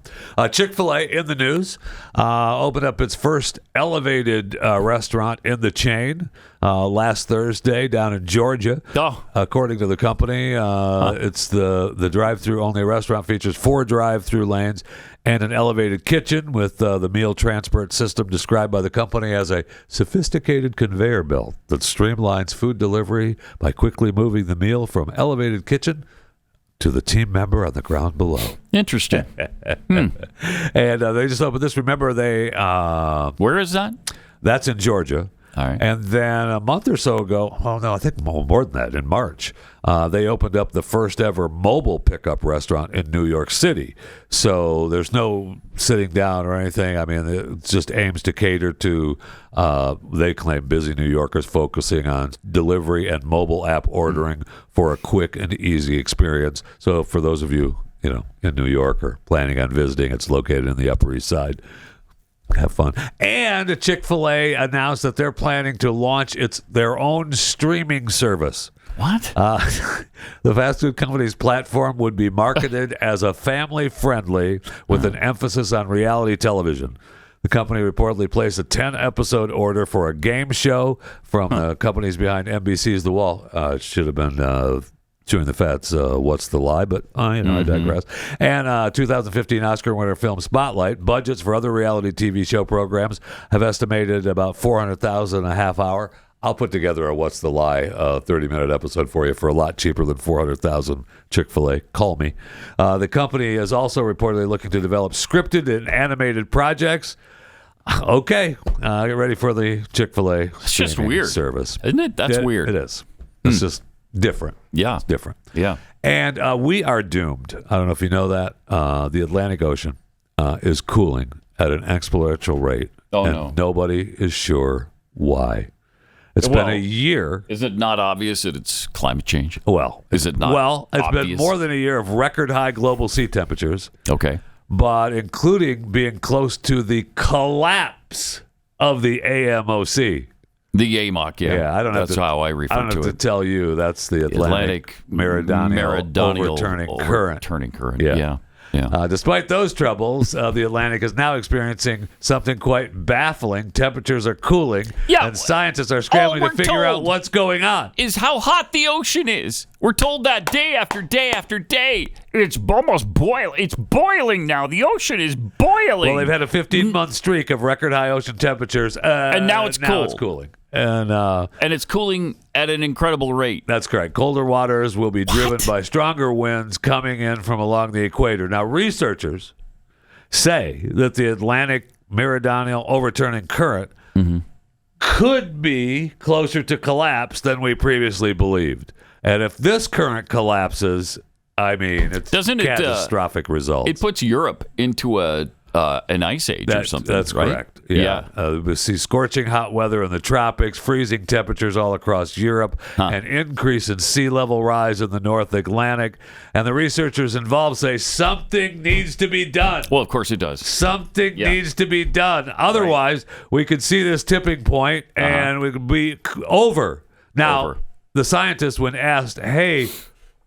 S3: Chick-fil-A in the news opened up its first elevated restaurant in the chain last Thursday down in Georgia. According to the company, it's the drive-through only restaurant, features 4 drive-through lanes and an elevated kitchen with the meal transport system described by the company as a sophisticated conveyor belt that streamlines food delivery by quickly moving the meal from elevated kitchen to the team member on the ground below.
S2: Interesting.
S3: And they just opened this. Remember,
S2: where is that?
S3: That's in Georgia.
S2: All right.
S3: And then a month or so ago, I think more than that, in March, they opened up the first ever mobile pickup restaurant in New York City. So there's no sitting down or anything. I mean, it just aims to cater to, they claim, busy New Yorkers, focusing on delivery and mobile app ordering for a quick and easy experience. So for those of you, in New York or planning on visiting, it's located in the Upper East Side. Have fun. And Chick-fil-A announced that they're planning to launch their own streaming service.
S2: What?
S3: The fast food company's platform would be marketed as a family-friendly with an emphasis on reality television. The company reportedly placed a 10-episode order for a game show from the companies behind NBC's The Wall. It should have been... Chewing the Fat's What's the Lie, but I digress. And 2015 Oscar winner film Spotlight. Budgets for other reality TV show programs have estimated about $400,000 a half hour. I'll put together a What's the Lie 30-minute episode for you for a lot cheaper than $400,000. Chick-fil-A, call me. The company is also reportedly looking to develop scripted and animated projects. Okay, get ready for the Chick-fil-A
S2: it's just weird
S3: service.
S2: Isn't it? That's weird.
S3: It is. It's just different.
S2: Yeah.
S3: It's different.
S2: Yeah.
S3: And we are doomed. I don't know if you know that. The Atlantic Ocean is cooling at an exponential rate.
S2: Oh,
S3: and
S2: no.
S3: Nobody is sure why. It's been a year.
S2: Is it not obvious that it's climate change?
S3: Well,
S2: is it not?
S3: Well, it's
S2: obvious?
S3: been more than a year of record high global sea temperatures.
S2: Okay.
S3: But including being close to the collapse of the AMOC.
S2: The AMOC, yeah.
S3: Yeah,
S2: That's how I refer to it.
S3: I don't have to tell you. That's the Atlantic Meridional Overturning Current.
S2: Yeah.
S3: Despite those troubles, the Atlantic is now experiencing something quite baffling. Temperatures are cooling, and scientists are scrambling to figure out what's going on.
S2: Is how hot the ocean is. We're told that day after day after day. It's almost boiling. It's boiling now. The ocean is boiling.
S3: Well, they've had a 15-month streak of record high ocean temperatures,
S2: and now it's
S3: Now it's cooling. And
S2: it's cooling at an incredible rate.
S3: That's correct. Colder waters will be driven by stronger winds coming in from along the equator. Now, researchers say that the Atlantic Meridional Overturning Current could be closer to collapse than we previously believed. And if this current collapses, I mean, it's catastrophic results.
S2: It puts Europe into an ice age or something.
S3: That's
S2: right?
S3: correct. Yeah. We see scorching hot weather in the tropics, freezing temperatures all across Europe, an increase in sea level rise in the North Atlantic. And the researchers involved say something needs to be done.
S2: Well, of course it does.
S3: Something needs to be done. Otherwise, we could see this tipping point and we could be over. Now, the scientists, when asked, hey,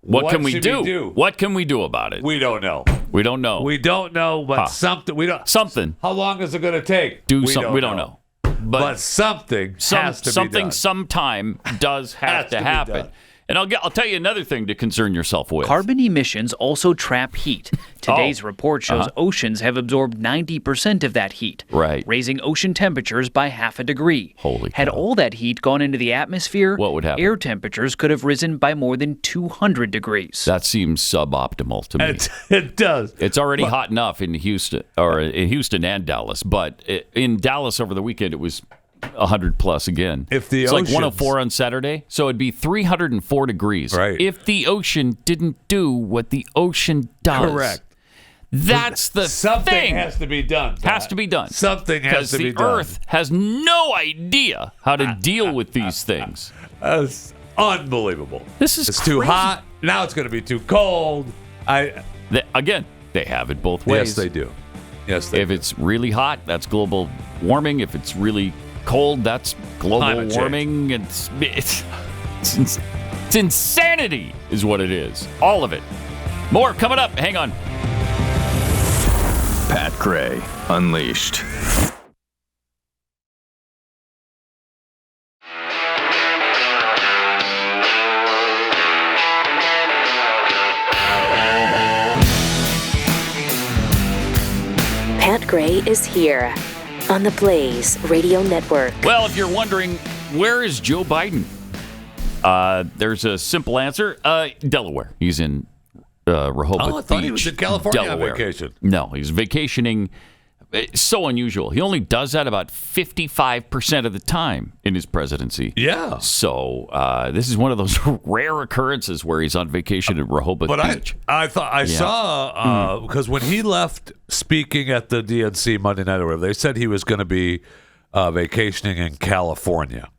S2: what can we do? What can we do about it?
S3: We don't know.
S2: We don't know.
S3: We don't know, but something. We don't.
S2: Something.
S3: How long is it going to take?
S2: Do something. We don't know.
S3: But something has to be done.
S2: Sometime does have to happen. And I'll tell you another thing to concern yourself with.
S11: Carbon emissions also trap heat. Today's report shows oceans have absorbed 90% of that heat, raising ocean temperatures by half a degree.
S2: Holy
S11: Had
S2: cow.
S11: all that heat gone into the atmosphere,
S2: what would happen?
S11: Air temperatures could have risen by more than 200 degrees.
S2: That seems suboptimal to me.
S3: It does.
S2: It's already hot enough in Houston, or in Houston and Dallas, but in Dallas over the weekend it was 100 plus again.
S3: If the
S2: it's
S3: oceans,
S2: like 104 on Saturday, so it'd be 304 degrees.
S3: Right.
S2: If the ocean didn't do what the ocean does.
S3: Correct.
S2: That's the
S3: Something
S2: thing.
S3: has to be done.
S2: Has to be done.
S3: Something has to be done.
S2: Because the Earth has no idea how to deal with these things.
S3: That's unbelievable.
S2: It's
S3: too hot. Now it's going to be too cold.
S2: Again, they have it both ways.
S3: Yes, they do.
S2: If it's really hot, that's global warming. If it's really cold, that's global
S3: Climate
S2: warming. It's insanity is what it is. All of it. More coming up. Hang on.
S10: Pat Gray Unleashed.
S1: Pat Gray is here on the Blaze Radio Network.
S2: Well, if you're wondering, where is Joe Biden? There's a simple answer. Delaware. He's in Rehoboth Beach.
S3: I thought he was in California
S2: Delaware.
S3: on vacation.
S2: No, he's vacationing. It's so unusual. He only does that about 55% of the time in his presidency.
S3: Yeah.
S2: So this is one of those rare occurrences where he's on vacation at Rehoboth Beach.
S3: I thought I saw because when he left speaking at the DNC Monday night or whatever, they said he was going to be vacationing in California.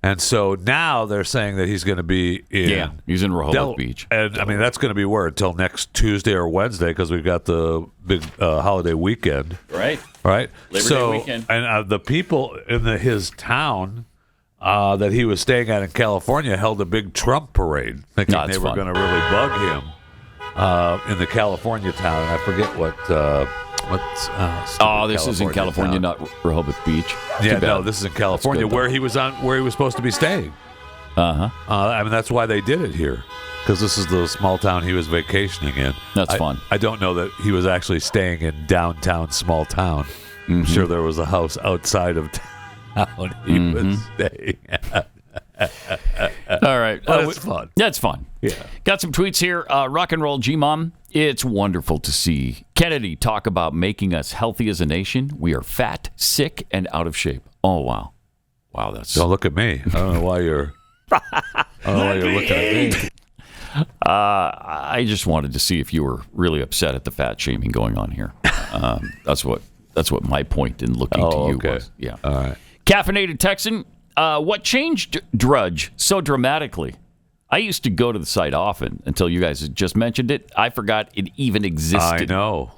S3: And so now they're saying that he's going to be
S2: he's in Rehoboth Beach.
S3: And I mean, that's going to be where until next Tuesday or Wednesday because we've got the big holiday weekend.
S2: Right.
S3: Labor Day weekend. And the people in his town that he was staying at in California held a big Trump parade, thinking they were going to really bug him in the California town. And I forget
S2: this is in California, not Rehoboth Beach.
S3: Yeah, no, this is in California where he was supposed to be staying. I mean, that's why they did it here because this is the small town he was vacationing in.
S2: That's fun.
S3: I don't know that he was actually staying in downtown small town. I'm sure there was a house outside of town he was staying at.
S2: All right.
S3: That's fun.
S2: That's fun.
S3: Yeah.
S2: Got some tweets here. Rock and roll G-Mom. It's wonderful to see Kennedy talk about making us healthy as a nation. We are fat, sick, and out of shape. Oh, wow. Wow, that's...
S3: Don't look at me. I don't know why you're... Oh, you're looking at me.
S2: I just wanted to see if you were really upset at the fat shaming going on here. That's what my point in looking to you was. Yeah.
S3: All right.
S2: Caffeinated Texan, what changed Drudge so dramatically? I used to go to the site often until you guys had just mentioned it. I forgot it even existed.
S3: I know.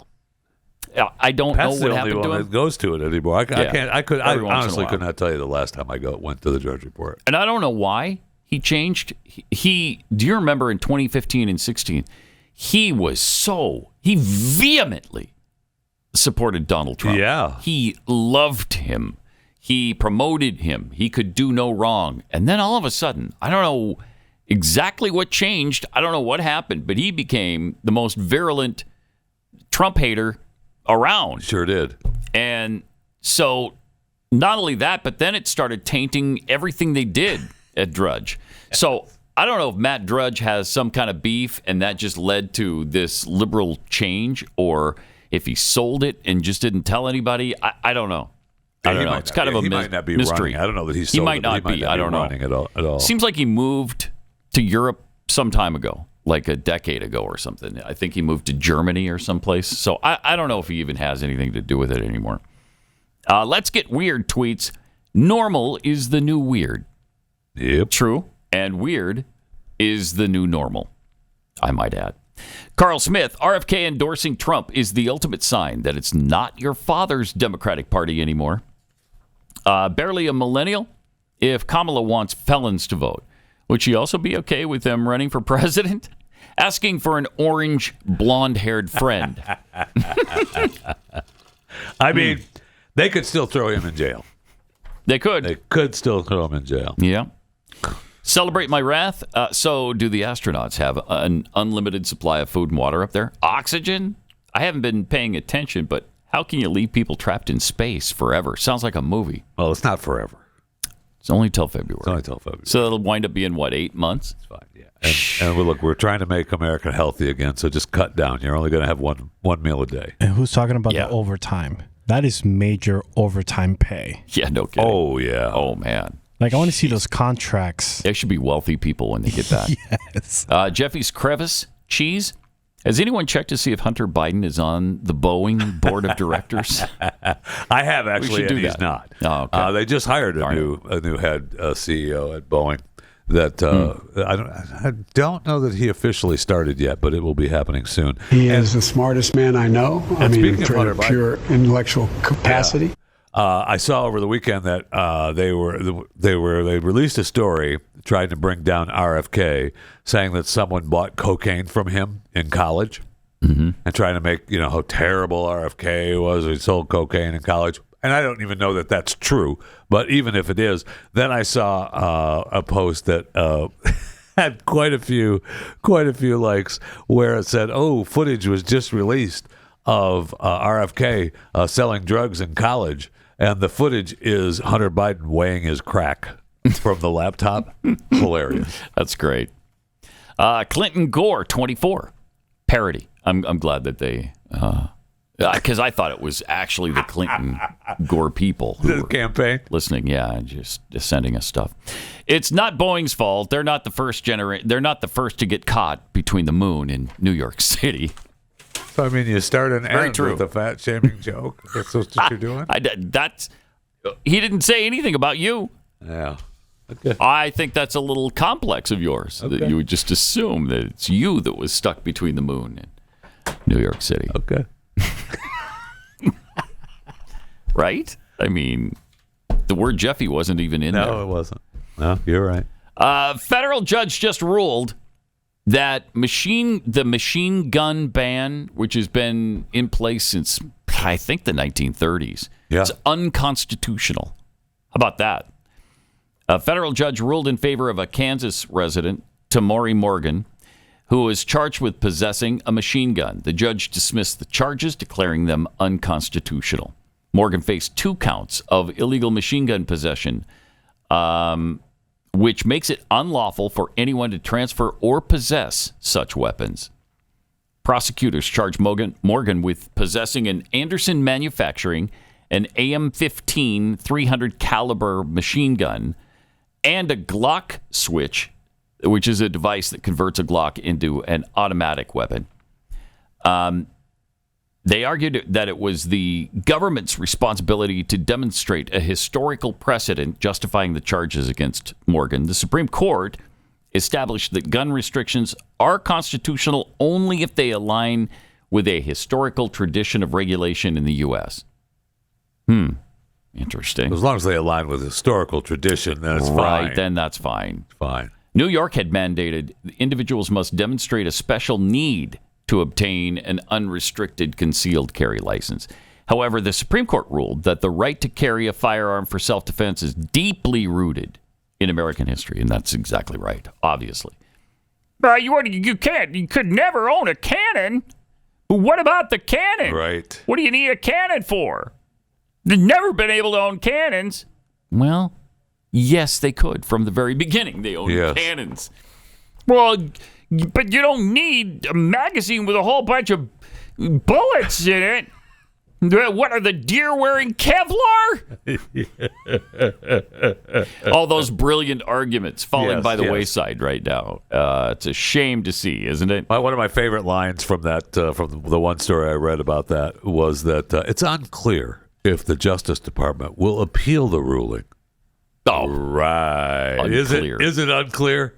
S2: I don't know what happened to him.
S3: That's the only one that goes to it anymore. I honestly could not tell you the last time I went to the Drudge Report.
S2: And I don't know why he changed. Do you remember in 2015 and 16, he vehemently supported Donald Trump.
S3: Yeah.
S2: He loved him. He promoted him. He could do no wrong. And then all of a sudden, I don't know exactly what changed. I don't know what happened, but he became the most virulent Trump hater around.
S3: Sure did.
S2: And so not only that, but then it started tainting everything they did at Drudge. So I don't know if Matt Drudge has some kind of beef and that just led to this liberal change, or if he sold it and just didn't tell anybody. I don't know. I don't know. It's kind of a mystery.
S3: Running. I don't know that
S2: he might not be. I don't know.
S3: At all.
S2: Seems like he moved to Europe some time ago, like a decade ago or something. I think he moved to Germany or someplace. So I don't know if he even has anything to do with it anymore. Let's get weird tweets. Normal is the new weird.
S3: Yep.
S2: True. And weird is the new normal, I might add. Carl Smith, RFK endorsing Trump is the ultimate sign that it's not your father's Democratic Party anymore. Barely a millennial. If Kamala wants felons to vote, would she also be okay with them running for president? Asking for an orange, blonde-haired friend.
S3: I mean, they could still throw him in jail.
S2: They could.
S3: They could still throw him in jail.
S2: Yeah. Celebrate my wrath. So do the astronauts have an unlimited supply of food and water up there? Oxygen? I haven't been paying attention, but how can you leave people trapped in space forever? Sounds like a movie.
S3: Well, it's not forever.
S2: It's only till February.
S3: It's only till February.
S2: So it'll wind up being, 8 months?
S3: It's fine, yeah. And we're trying to make America healthy again, so just cut down. You're only going to have one meal a day.
S7: And who's talking about the overtime? That is major overtime pay.
S2: Yeah, no kidding.
S3: Oh, yeah.
S2: Oh, man.
S7: Like, I want to see those contracts.
S2: They should be wealthy people when they get back.
S7: Yes.
S2: Jeffy's Crevice Cheese. Has anyone checked to see if Hunter Biden is on the Boeing board of directors?
S3: I have, actually, and he's not.
S2: Oh, okay.
S3: They just hired a new head CEO at Boeing. That I don't know that he officially started yet, but it will be happening soon.
S12: He is the smartest man I know. I mean, for pure intellectual capacity.
S3: I saw over the weekend that they released a story trying to bring down RFK, saying that someone bought cocaine from him in college, and trying to make how terrible RFK was. He sold cocaine in college. And I don't even know that that's true, but even if it is, then I saw a post that had quite a few likes, where it said, "Oh, footage was just released of RFK selling drugs in college, and the footage is Hunter Biden weighing his crack from the laptop." Hilarious.
S2: That's great. Clinton Gore, 24, parody. I'm glad that they. Because I thought it was actually the Clinton Gore people who were
S3: campaign
S2: listening, and just sending us stuff. It's not Boeing's fault. They're not the first They're not the first to get caught between the moon and New York City.
S3: So I mean, you start and end with a fat shaming joke. That's what you're doing.
S2: He didn't say anything about you.
S3: Yeah. Okay.
S2: I think that's a little complex of yours.
S3: Okay.
S2: That you would just assume that it's you that was stuck between the moon and New York City.
S3: Okay.
S2: Right? I mean, the word Jeffy wasn't even in there.
S3: No, it wasn't. No, you're right.
S2: Federal judge just ruled that the machine gun ban, which has been in place since, I think, the 1930s, is unconstitutional. How about that? A federal judge ruled in favor of a Kansas resident, Tamori Morgan, who was charged with possessing a machine gun. The judge dismissed the charges, declaring them unconstitutional. Morgan faced 2 counts of illegal machine gun possession, which makes it unlawful for anyone to transfer or possess such weapons. Prosecutors charged Morgan with possessing an Anderson Manufacturing, an AM-15 300 caliber machine gun, and a Glock switch which is a device that converts a Glock into an automatic weapon. They argued that it was the government's responsibility to demonstrate a historical precedent justifying the charges against Morgan. The Supreme Court established that gun restrictions are constitutional only if they align with a historical tradition of regulation in the U.S. Interesting.
S3: As long as they align with historical tradition, then it's fine.
S2: Right, then that's fine.
S3: Fine.
S2: New York had mandated individuals must demonstrate a special need to obtain an unrestricted concealed carry license. However, the Supreme Court ruled that the right to carry a firearm for self-defense is deeply rooted in American history, and that's exactly right, obviously. You can't. You could never own a cannon. What about the cannon?
S3: Right.
S2: What do you need a cannon for? They've never been able to own cannons. Well, yes, they could. From the very beginning, they owned cannons. Well, but you don't need a magazine with a whole bunch of bullets in it. What are the deer wearing Kevlar? All those brilliant arguments falling by the wayside right now. It's a shame to see, isn't it?
S3: One of my favorite lines from that, from the one story I read about that, was that it's unclear if the Justice Department will appeal the ruling.
S2: Oh,
S3: right.
S2: Unclear.
S3: Is it unclear?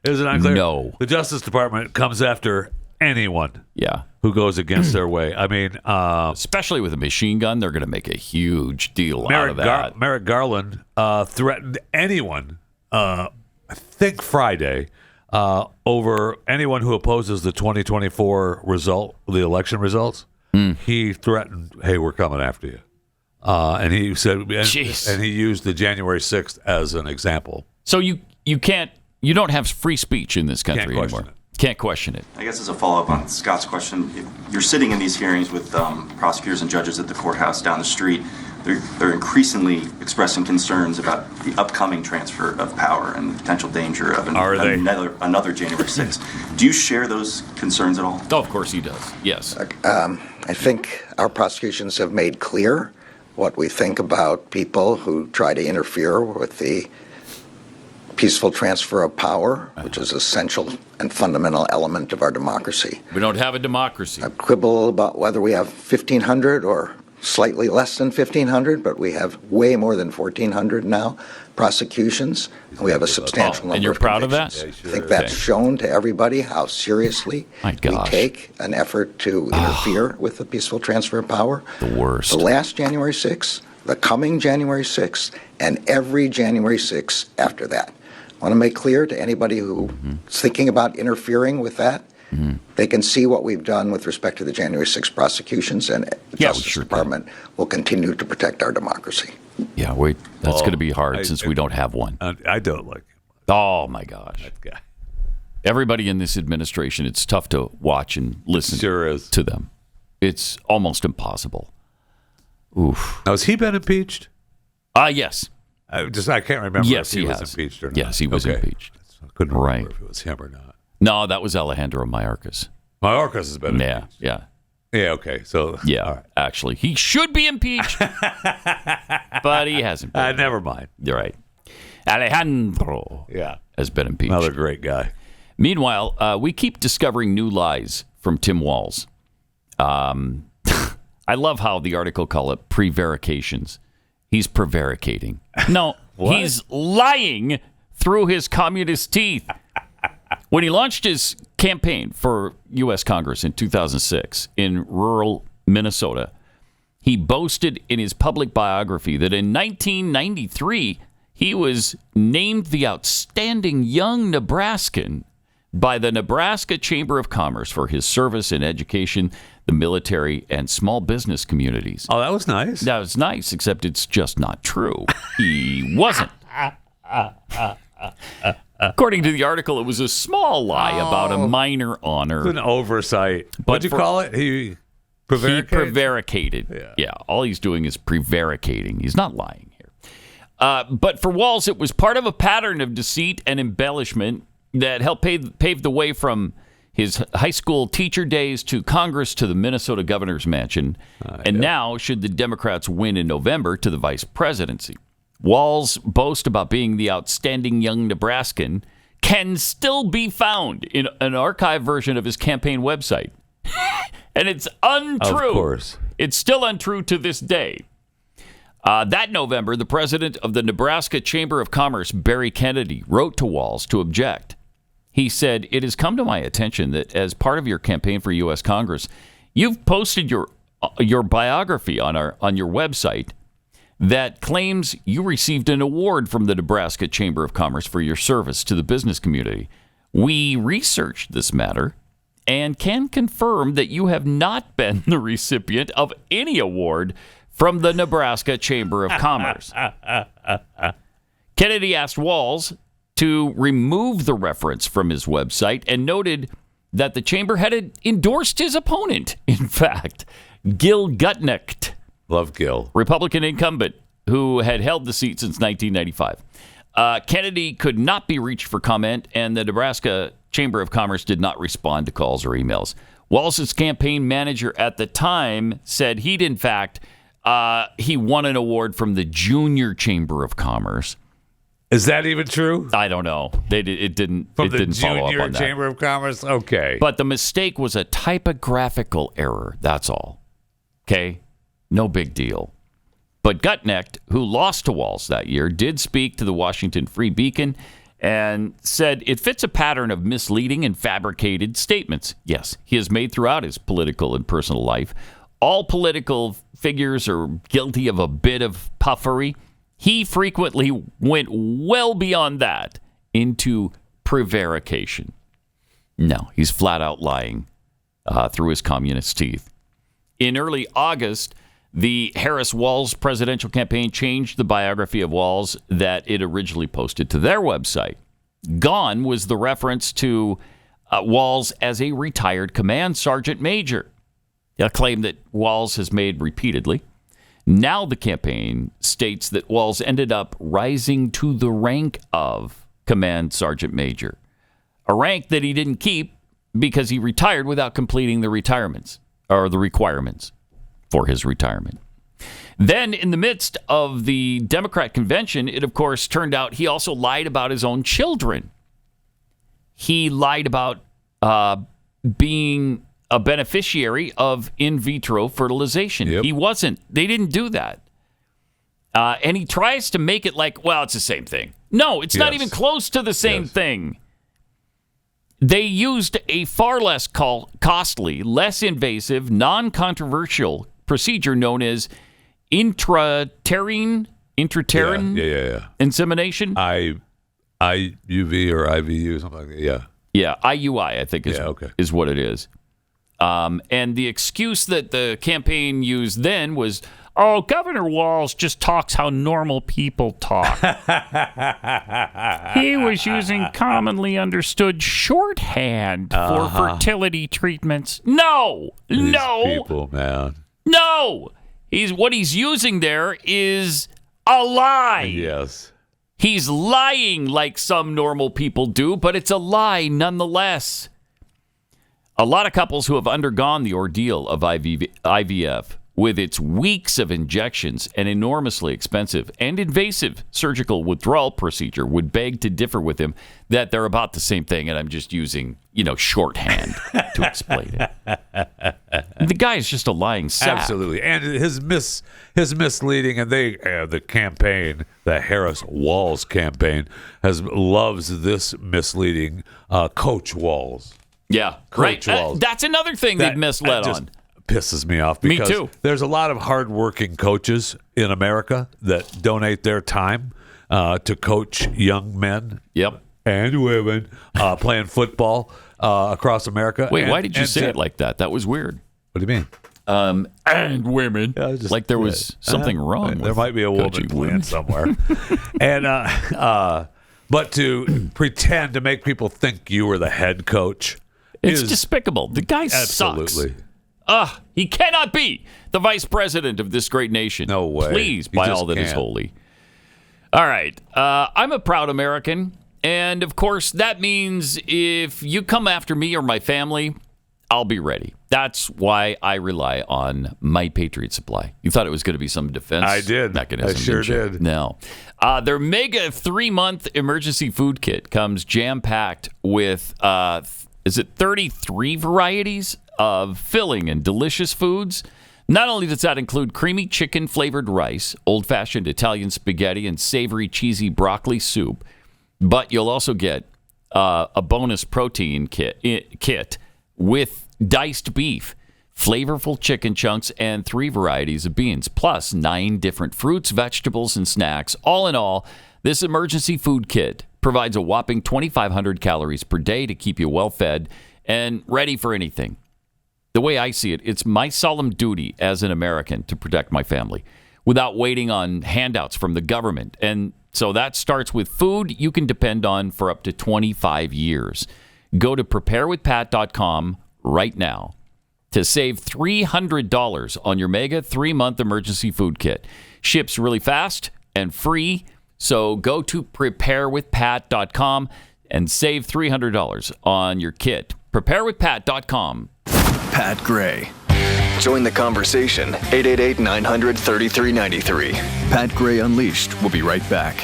S3: Is it unclear?
S2: No.
S3: The Justice Department comes after anyone
S2: Yeah.
S3: who goes against their way. I mean,
S2: especially with a machine gun, they're going to make a huge deal out of that.
S3: Merrick Garland threatened anyone, I think Friday, over anyone who opposes the 2024 result, the election results. He threatened, hey, we're coming after you. And he said, and he used the January 6th as an example.
S2: So you don't have free speech in this country anymore. Can't question it.
S13: I guess as a follow-up on Scott's question, if you're sitting in these hearings with prosecutors and judges at the courthouse down the street. They're increasingly expressing concerns about the upcoming transfer of power and the potential danger of another January 6th. Do you share those concerns at all?
S2: Oh, of course he does. Yes.
S14: I think our prosecutions have made clear what we think about people who try to interfere with the peaceful transfer of power, which is an essential and fundamental element of our democracy.
S2: We don't have a democracy.
S14: I quibble about whether we have 1,500 or slightly less than 1,500, but we have way more than 1,400 now prosecutions, and we have a substantial number.
S2: And you're
S14: of
S2: proud of that?
S14: I think that's shown to everybody how seriously we take an effort to interfere with the peaceful transfer of power.
S2: The worst.
S14: The last January 6th, the coming January 6th, and every January 6th after that. I want to make clear to anybody who is thinking about interfering with that, they can see what we've done with respect to the January 6th prosecutions, and the Justice Department will continue to protect our democracy.
S2: Yeah, that's going to be hard since we don't have one.
S3: I don't like him.
S2: Oh, my gosh.
S3: That guy.
S2: Everybody in this administration, it's tough to watch and listen to them. It's almost impossible. Oof.
S3: Now, has he been impeached?
S2: Yes.
S3: I can't remember if he was impeached or not.
S2: Yes, he was impeached.
S3: I couldn't remember if it was him or not.
S2: No, that was Alejandro Mayorkas.
S3: Mayorkas has been impeached.
S2: Yeah.
S3: Yeah, okay. So
S2: actually, he should be impeached, but he hasn't been.
S3: Never mind.
S2: You're right. Alejandro has been impeached.
S3: Another great guy.
S2: Meanwhile, we keep discovering new lies from Tim Walz. I love how the article call it prevarications. He's prevaricating. No, he's lying through his communist teeth. When he launched his campaign for U.S. Congress in 2006 in rural Minnesota, he boasted in his public biography that in 1993, he was named the outstanding young Nebraskan by the Nebraska Chamber of Commerce for his service in education, the military, and small business communities.
S3: Oh, that was nice.
S2: That was nice, except it's just not true. He wasn't. According to the article, it was a small lie about a minor honor.
S3: It's an oversight. What'd you call it? He
S2: prevaricated. Yeah, all he's doing is prevaricating. He's not lying here. But for Walz, it was part of a pattern of deceit and embellishment that helped pave the way from his high school teacher days to Congress to the Minnesota governor's mansion, and now, should the Democrats win in November, to the vice presidency. Walz boast about being the outstanding young Nebraskan can still be found in an archived version of his campaign website. And it's untrue.
S3: Of course.
S2: It's still untrue to this day. That November, the president of the Nebraska Chamber of Commerce, Barry Kennedy, wrote to Walz to object. He said, "It has come to my attention that as part of your campaign for U.S. Congress, you've posted your biography on your website that claims you received an award from the Nebraska Chamber of Commerce for your service to the business community. We researched this matter and can confirm that you have not been the recipient of any award from the Nebraska Chamber of Commerce." Kennedy asked Walz to remove the reference from his website and noted that the chamber had endorsed his opponent, in fact, Gil Gutnicht.
S3: Love Gil.
S2: Republican incumbent who had held the seat since 1995. Kennedy could not be reached for comment, and the Nebraska Chamber of Commerce did not respond to calls or emails. Walz's campaign manager at the time said he'd, in fact, he won an award from the Junior Chamber of Commerce.
S3: Is that even true?
S2: I don't know. It didn't follow up on that.
S3: From the Junior Chamber of Commerce? Okay.
S2: But the mistake was a typographical error. That's all. Okay? No big deal. But Gutnicht, who lost to Walz that year, did speak to the Washington Free Beacon and said it fits a pattern of misleading and fabricated statements. Yes, he has made throughout his political and personal life. All political figures are guilty of a bit of puffery. He frequently went well beyond that into prevarication. No, he's flat out lying through his communist teeth. In early August, the Harris-Walz presidential campaign changed the biography of Walz that it originally posted to their website. Gone was the reference to Walz as a retired command sergeant major, a claim that Walz has made repeatedly. Now the campaign states that Walz ended up rising to the rank of command sergeant major, a rank that he didn't keep because he retired without completing the requirements for his retirement. Then, in the midst of the Democrat convention, it, of course, turned out he also lied about his own children. He lied about being a beneficiary of in vitro fertilization. Yep. He wasn't. They didn't do that. And he tries to make it like, well, it's the same thing. No, it's not even close to the same thing. They used a far less costly, less invasive, non-controversial procedure known as intrauterine insemination. IUV or IVU, something like that. Yeah. Yeah, IUI, I think is what it is. And the excuse that the campaign used then was, oh, Governor Walz just talks how normal people talk. He was using commonly understood shorthand for fertility treatments. No.
S3: These people, man.
S2: No. What he's using there is a lie.
S3: Yes.
S2: He's lying like some normal people do, but it's a lie nonetheless. A lot of couples who have undergone the ordeal of IVF with its weeks of injections and enormously expensive and invasive surgical withdrawal procedure would beg to differ with him that they're about the same thing, and I'm just using, shorthand to explain it. The guy is just a lying sap.
S3: Absolutely. And his misleading, and the campaign, the Harris-Walz campaign, loves this misleading Coach Walz.
S2: Yeah,
S3: Coach Walz.
S2: That's another thing they've misled on.
S3: Pisses me off because
S2: me too.
S3: There's a lot of hardworking coaches in America that donate their time to coach young men and women playing football across America.
S2: Wait, why did you say it like that? That was weird.
S3: What do you mean?
S2: And women. Yeah, like there was something wrong.
S3: There might be a woman playing somewhere. And but to pretend to make people think you were the head coach.
S2: It's despicable. The guy sucks. He cannot be the vice president of this great nation.
S3: No way.
S2: Please, by all that is holy. All right. I'm a proud American. And, of course, that means if you come after me or my family, I'll be ready. That's why I rely on My Patriot Supply. You thought it was going to be some defense mechanism.
S3: I sure did.
S2: No. Their mega 3-month emergency food kit comes jam-packed with, 33 varieties of filling and delicious foods? Not only does that include creamy chicken-flavored rice, old-fashioned Italian spaghetti, and savory, cheesy broccoli soup, but you'll also get a bonus protein kit with diced beef, flavorful chicken chunks, and 3 varieties of beans, plus 9 different fruits, vegetables, and snacks. All in all, this emergency food kit provides a whopping 2,500 calories per day to keep you well-fed and ready for anything. The way I see it, it's my solemn duty as an American to protect my family without waiting on handouts from the government. And so that starts with food you can depend on for up to 25 years. Go to preparewithpat.com right now to save $300 on your mega 3-month emergency food kit. Ships really fast and free, so go to preparewithpat.com and save $300 on your kit. Preparewithpat.com.
S10: Pat Gray. Join the conversation. 888-900-3393. Pat Gray Unleashed will be right back.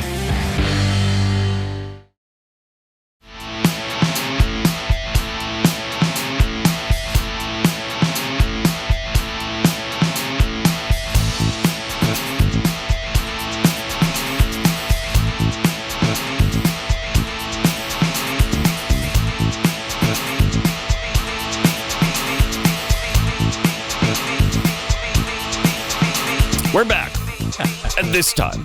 S2: We're back. And this time,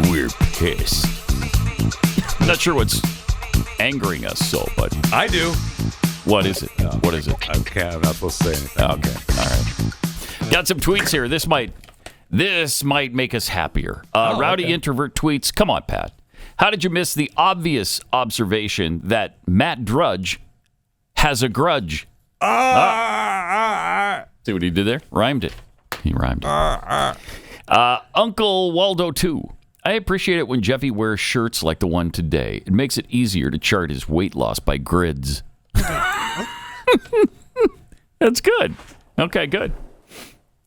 S2: we're pissed. Not sure what's angering us so, but
S3: I do.
S2: What is it?
S3: No,
S2: what is it?
S3: I'm not supposed to say anything.
S2: Okay. All right. Got some tweets here. This might make us happier. Rowdy Introvert tweets, come on, Pat. How did you miss the obvious observation that Matt Drudge has a grudge? See what he did there? Rhymed it. He rhymed it. Uncle Waldo 2. I appreciate it when Jeffy wears shirts like the one today. It makes it easier to chart his weight loss by grids. That's good. Okay, good.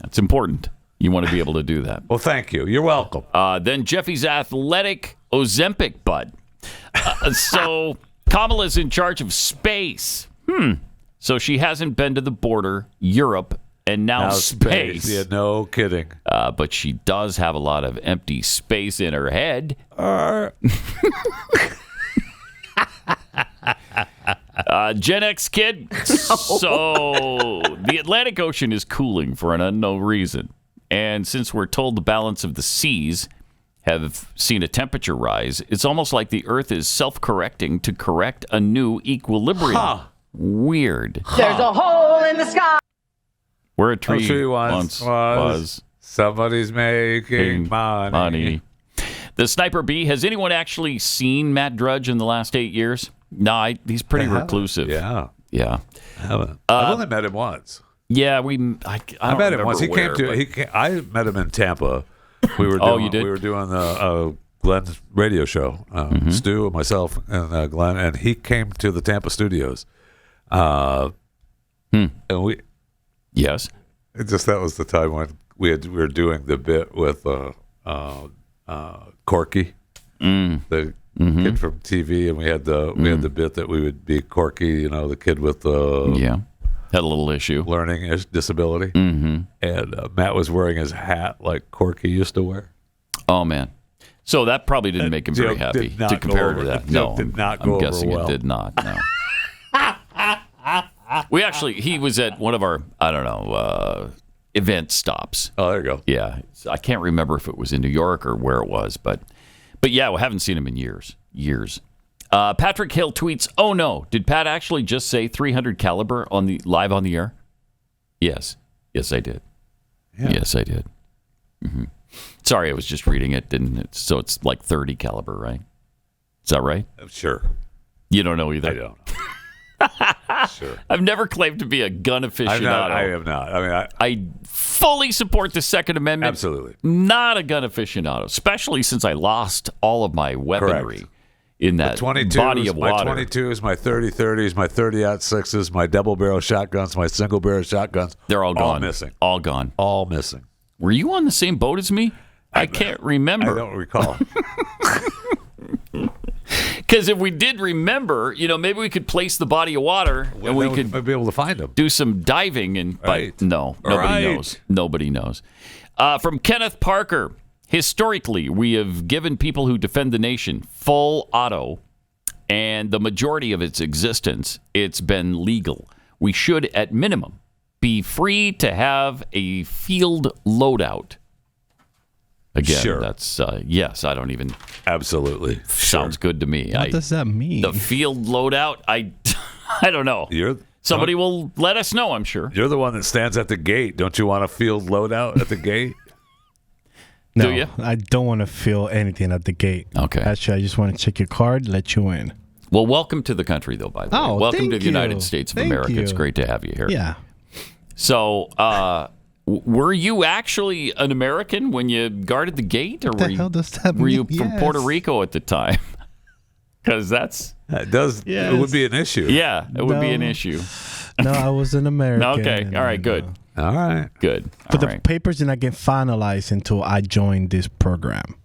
S2: That's important. You want to be able to do that.
S3: Well, thank you. You're welcome.
S2: Then Jeffy's athletic Ozempic bud. So Kamala's in charge of space. So she hasn't been to the border, Europe, and now space.
S3: Yeah, no kidding.
S2: But she does have a lot of empty space in her head. Gen X kid. So the Atlantic Ocean is cooling for an unknown reason. And since we're told the balance of the seas have seen a temperature rise, it's almost like the Earth is self-correcting to correct a new equilibrium. Weird.
S15: There's a hole in the sky.
S2: Where a tree once was.
S3: Somebody's making money.
S2: The Sniper B, has anyone actually seen Matt Drudge in the last 8 years? No, he's pretty reclusive.
S3: Yeah.
S2: I
S3: haven't. I've only met him once.
S2: Yeah,
S3: I met him once. I met him in Tampa. We were doing,
S2: you did?
S3: We were doing the Glenn's radio show. Stu and myself and Glenn, and he came to the Tampa studios. And we.
S2: Yes.
S3: That was the time when we were doing the bit with Corky, the kid from TV, and we had the bit that we would be Corky, the kid with the
S2: had a little issue,
S3: learning disability, and Matt was wearing his hat like Corky used to wear.
S2: Oh man! So that probably didn't make him very happy to compare to that. No, I'm guessing it did not. No. He was at one of our, event stops.
S3: Oh, there you go.
S2: Yeah. I can't remember if it was in New York or where it was, but yeah, we haven't seen him in years. Patrick Hill tweets, oh no, did Pat actually just say 300 caliber live on the air? Yes, I did. Yeah. Yes, I did. Sorry, I was just reading it, didn't it? So it's like 30 caliber, right? Is that right?
S3: Sure.
S2: You don't know either?
S3: I don't. Sure.
S2: I've never claimed to be a gun aficionado.
S3: I have not.
S2: I fully support the Second Amendment.
S3: Absolutely.
S2: Not a gun aficionado, especially since I lost all of my weaponry in that body of water.
S3: My 22s, my 30-30s, my 30-06s, my double-barrel shotguns, my single-barrel shotguns.
S2: They're all gone.
S3: All missing.
S2: All gone.
S3: All missing.
S2: Were you on the same boat as me? I can't remember.
S3: I don't recall.
S2: Because if we did remember, maybe we could place the body of water and we could
S3: be able to find them.
S2: Do some diving, but no, nobody knows. Nobody knows. From Kenneth Parker, historically, we have given people who defend the nation full auto, and the majority of its existence, it's been legal. We should, at minimum, be free to have a field loadout. Again,
S3: sure.
S2: That's, yes, I don't even...
S3: Absolutely.
S2: Sounds good to me.
S7: What does that mean?
S2: The field loadout? I don't know. Somebody will let us know, I'm sure.
S3: You're the one that stands at the gate. Don't you want a field loadout at the gate?
S7: No,
S2: do you?
S7: I don't want to feel anything at the gate.
S2: Okay.
S7: Actually, I just want to check your card, let you in.
S2: Well, welcome to the country, though, by the way. Welcome to the United States of America.
S7: You.
S2: It's great to have you here.
S7: Yeah.
S2: So, were you actually an American when you guarded the gate? Or
S7: what the hell does that mean?
S2: Were you from Puerto Rico at the time? Because that
S3: does.
S2: Yes.
S3: It would be an issue.
S2: Yeah, it would be an issue.
S7: No, I was an American.
S2: Okay, all right, good.
S3: All right,
S2: good.
S7: But the papers did not get finalized until I joined this program.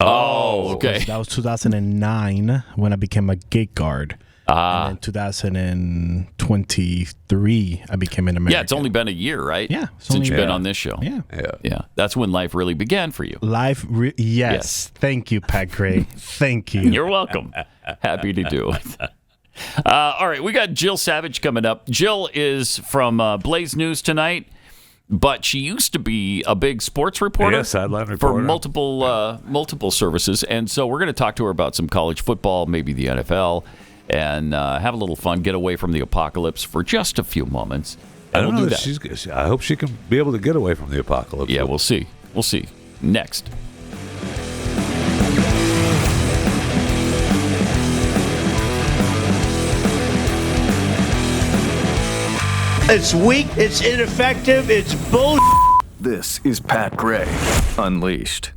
S2: Oh, okay.
S7: That was 2009 when I became a gate guard. And then 2023, I became an American.
S2: Yeah, it's only been a year, right?
S7: Yeah.
S2: Since you've been on this show.
S7: Yeah.
S2: That's when life really began for you.
S7: Yes. Thank you, Pat Gray. Thank you.
S2: You're welcome. Happy to do it. All right, we got Jill Savage coming up. Jill is from Blaze News Tonight, but she used to be a big sports reporter.
S3: Yeah, sideline reporter.
S2: For multiple services. And so we're going to talk to her about some college football, maybe the NFL, and have a little fun, get away from the apocalypse for just a few moments. And
S3: I don't
S2: we'll
S3: know
S2: do
S3: if
S2: that.
S3: I hope she can be able to get away from the apocalypse.
S2: Yeah, we'll see. We'll see. Next.
S4: It's weak, it's ineffective, it's bull.
S10: This is Pat Gray Unleashed.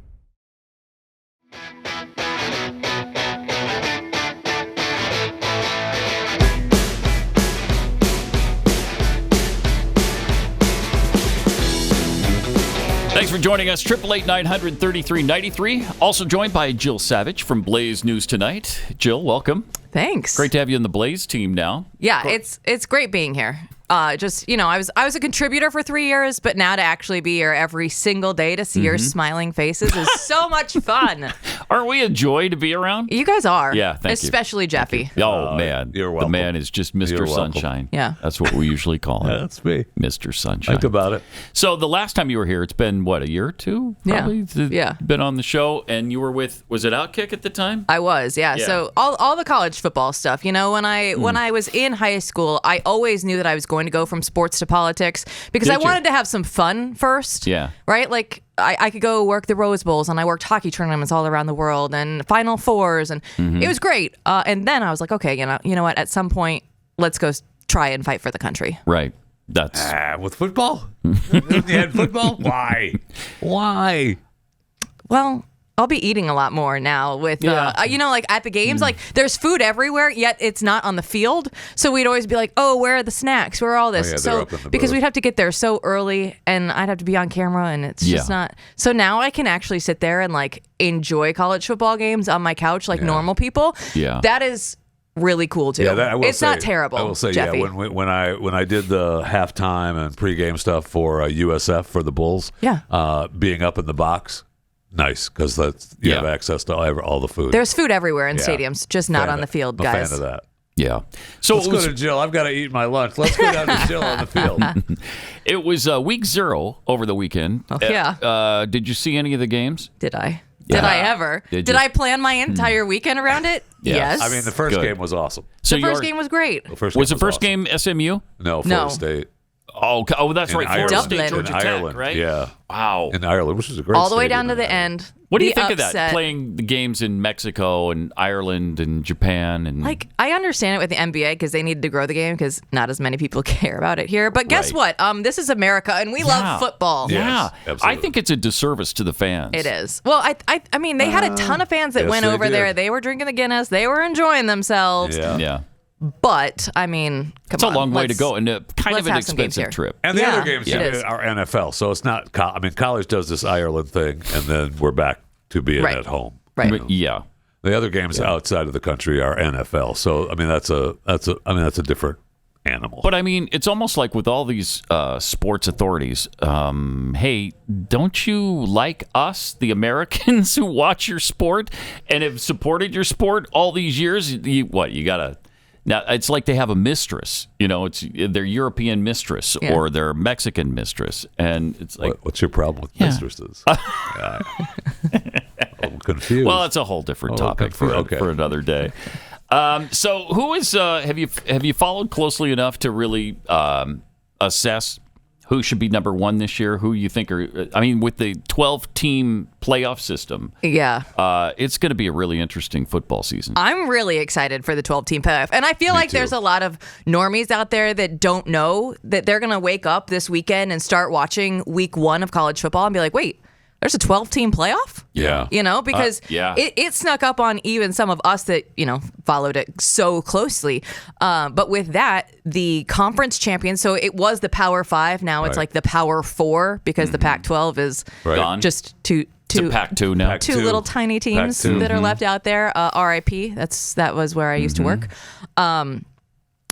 S2: Thanks for joining us. 888-900-3393. Also joined by Jill Savage from Blaze News Tonight. Jill, welcome.
S16: Thanks.
S2: Great to have you in the Blaze team now.
S16: Yeah, it's great being here. I was a contributor for 3 years, but now to actually be here every single day to see your smiling faces is so much fun.
S2: Aren't we a joy to be around?
S16: You guys are.
S2: Yeah, thank you.
S16: Especially Jeffy.
S2: Oh, man.
S3: You're welcome.
S2: The man is just Mr. Sunshine.
S16: Yeah.
S2: That's what we usually call him.
S3: Yeah, that's me.
S2: Mr. Sunshine.
S3: Think about it.
S2: So the last time you were here, it's been, what, a year or two? Probably?
S16: Yeah.
S2: Been on the show, and you were with, was it Outkick at the time?
S16: I was, yeah. So all the college football stuff. When I was in high school, I always knew that I was going to go from sports to politics because I wanted to have some fun first.
S2: Yeah.
S16: Right? Like I could go work the Rose Bowls, and I worked hockey tournaments all around the world and Final Fours, and it was great. And then I was like, okay, you know what? At some point, let's go try and fight for the country.
S2: Right. That's
S3: with football. You had football. Why?
S16: Well, I'll be eating a lot more now with, like at the games, like there's food everywhere, yet it's not on the field. So we'd always be like, oh, where are the snacks? Where are all this? So because we'd have to get there so early and I'd have to be on camera and it's just not. So now I can actually sit there and like enjoy college football games on my couch like normal people.
S2: Yeah.
S16: That is really cool too.
S3: Yeah,
S16: it's not terrible.
S3: I will say,
S16: Jeffy.
S3: when I did the halftime and pregame stuff for USF for the Bulls, being up in the box. Nice, because you have access to all the food.
S16: There's food everywhere in stadiums, just not on the field, guys.
S3: I'm a fan of that.
S2: Yeah. So
S3: let's go to Jill. I've got to eat my lunch. Let's go down to Jill on the field.
S2: It was week 0 over the weekend.
S16: Oh, yeah.
S2: Did you see any of the games?
S16: Did I? Did I ever?
S2: Did
S16: I plan my entire weekend around it? Yes.
S3: I mean, the first game was awesome.
S16: So the first game was great.
S3: Was
S2: the first game SMU?
S3: No, Florida State.
S2: Oh, that's right. Florida State, Georgia Tech,
S3: Ireland,
S2: right?
S3: Yeah.
S2: Wow.
S3: In Ireland, which is a great
S16: all the way
S3: stadium
S16: down to the end.
S2: What do you think of that? Playing the games in Mexico and Ireland and Japan and
S16: I understand it with the NBA because they needed to grow the game because not as many people care about it here. But guess what? This is America and we love football.
S2: Yeah, I think it's a disservice to the fans.
S16: It is. Well, I mean, they had a ton of fans that went over there. They were drinking the Guinness. They were enjoying themselves.
S2: Yeah.
S16: But I mean,
S2: it's a long way to go and kind of an expensive trip.
S3: And the other games are NFL, so it's not. I mean, college does this Ireland thing, and then we're back to being at home.
S16: Right.
S2: Yeah.
S3: The other games outside of the country are NFL, so I mean that's a different animal.
S2: But I mean, it's almost like with all these sports authorities. Hey, don't you like us, the Americans who watch your sport and have supported your sport all these years? You gotta. Now, it's like they have a mistress, it's their European mistress or their Mexican mistress. And it's like,
S3: what's your problem with mistresses? I'm confused.
S2: Well, it's a whole different topic for another day. So who is, have you followed closely enough to really assess who should be number one this year? Who you think with the 12-team playoff system, it's going to be a really interesting football season.
S16: I'm really excited for the 12-team playoff. And I feel there's a lot of normies out there that don't know that they're going to wake up this weekend and start watching week 1 of college football and be like, wait, there's a 12-team playoff?
S2: Yeah.
S16: Because it snuck up on even some of us that, followed it so closely. But with that, the conference champions, so it was the Power 5. Now it's like the Power 4 because the Pac-12 is just two
S2: Pac-2 now.
S16: Two little tiny teams that are left out there. RIP. That was where I used to work.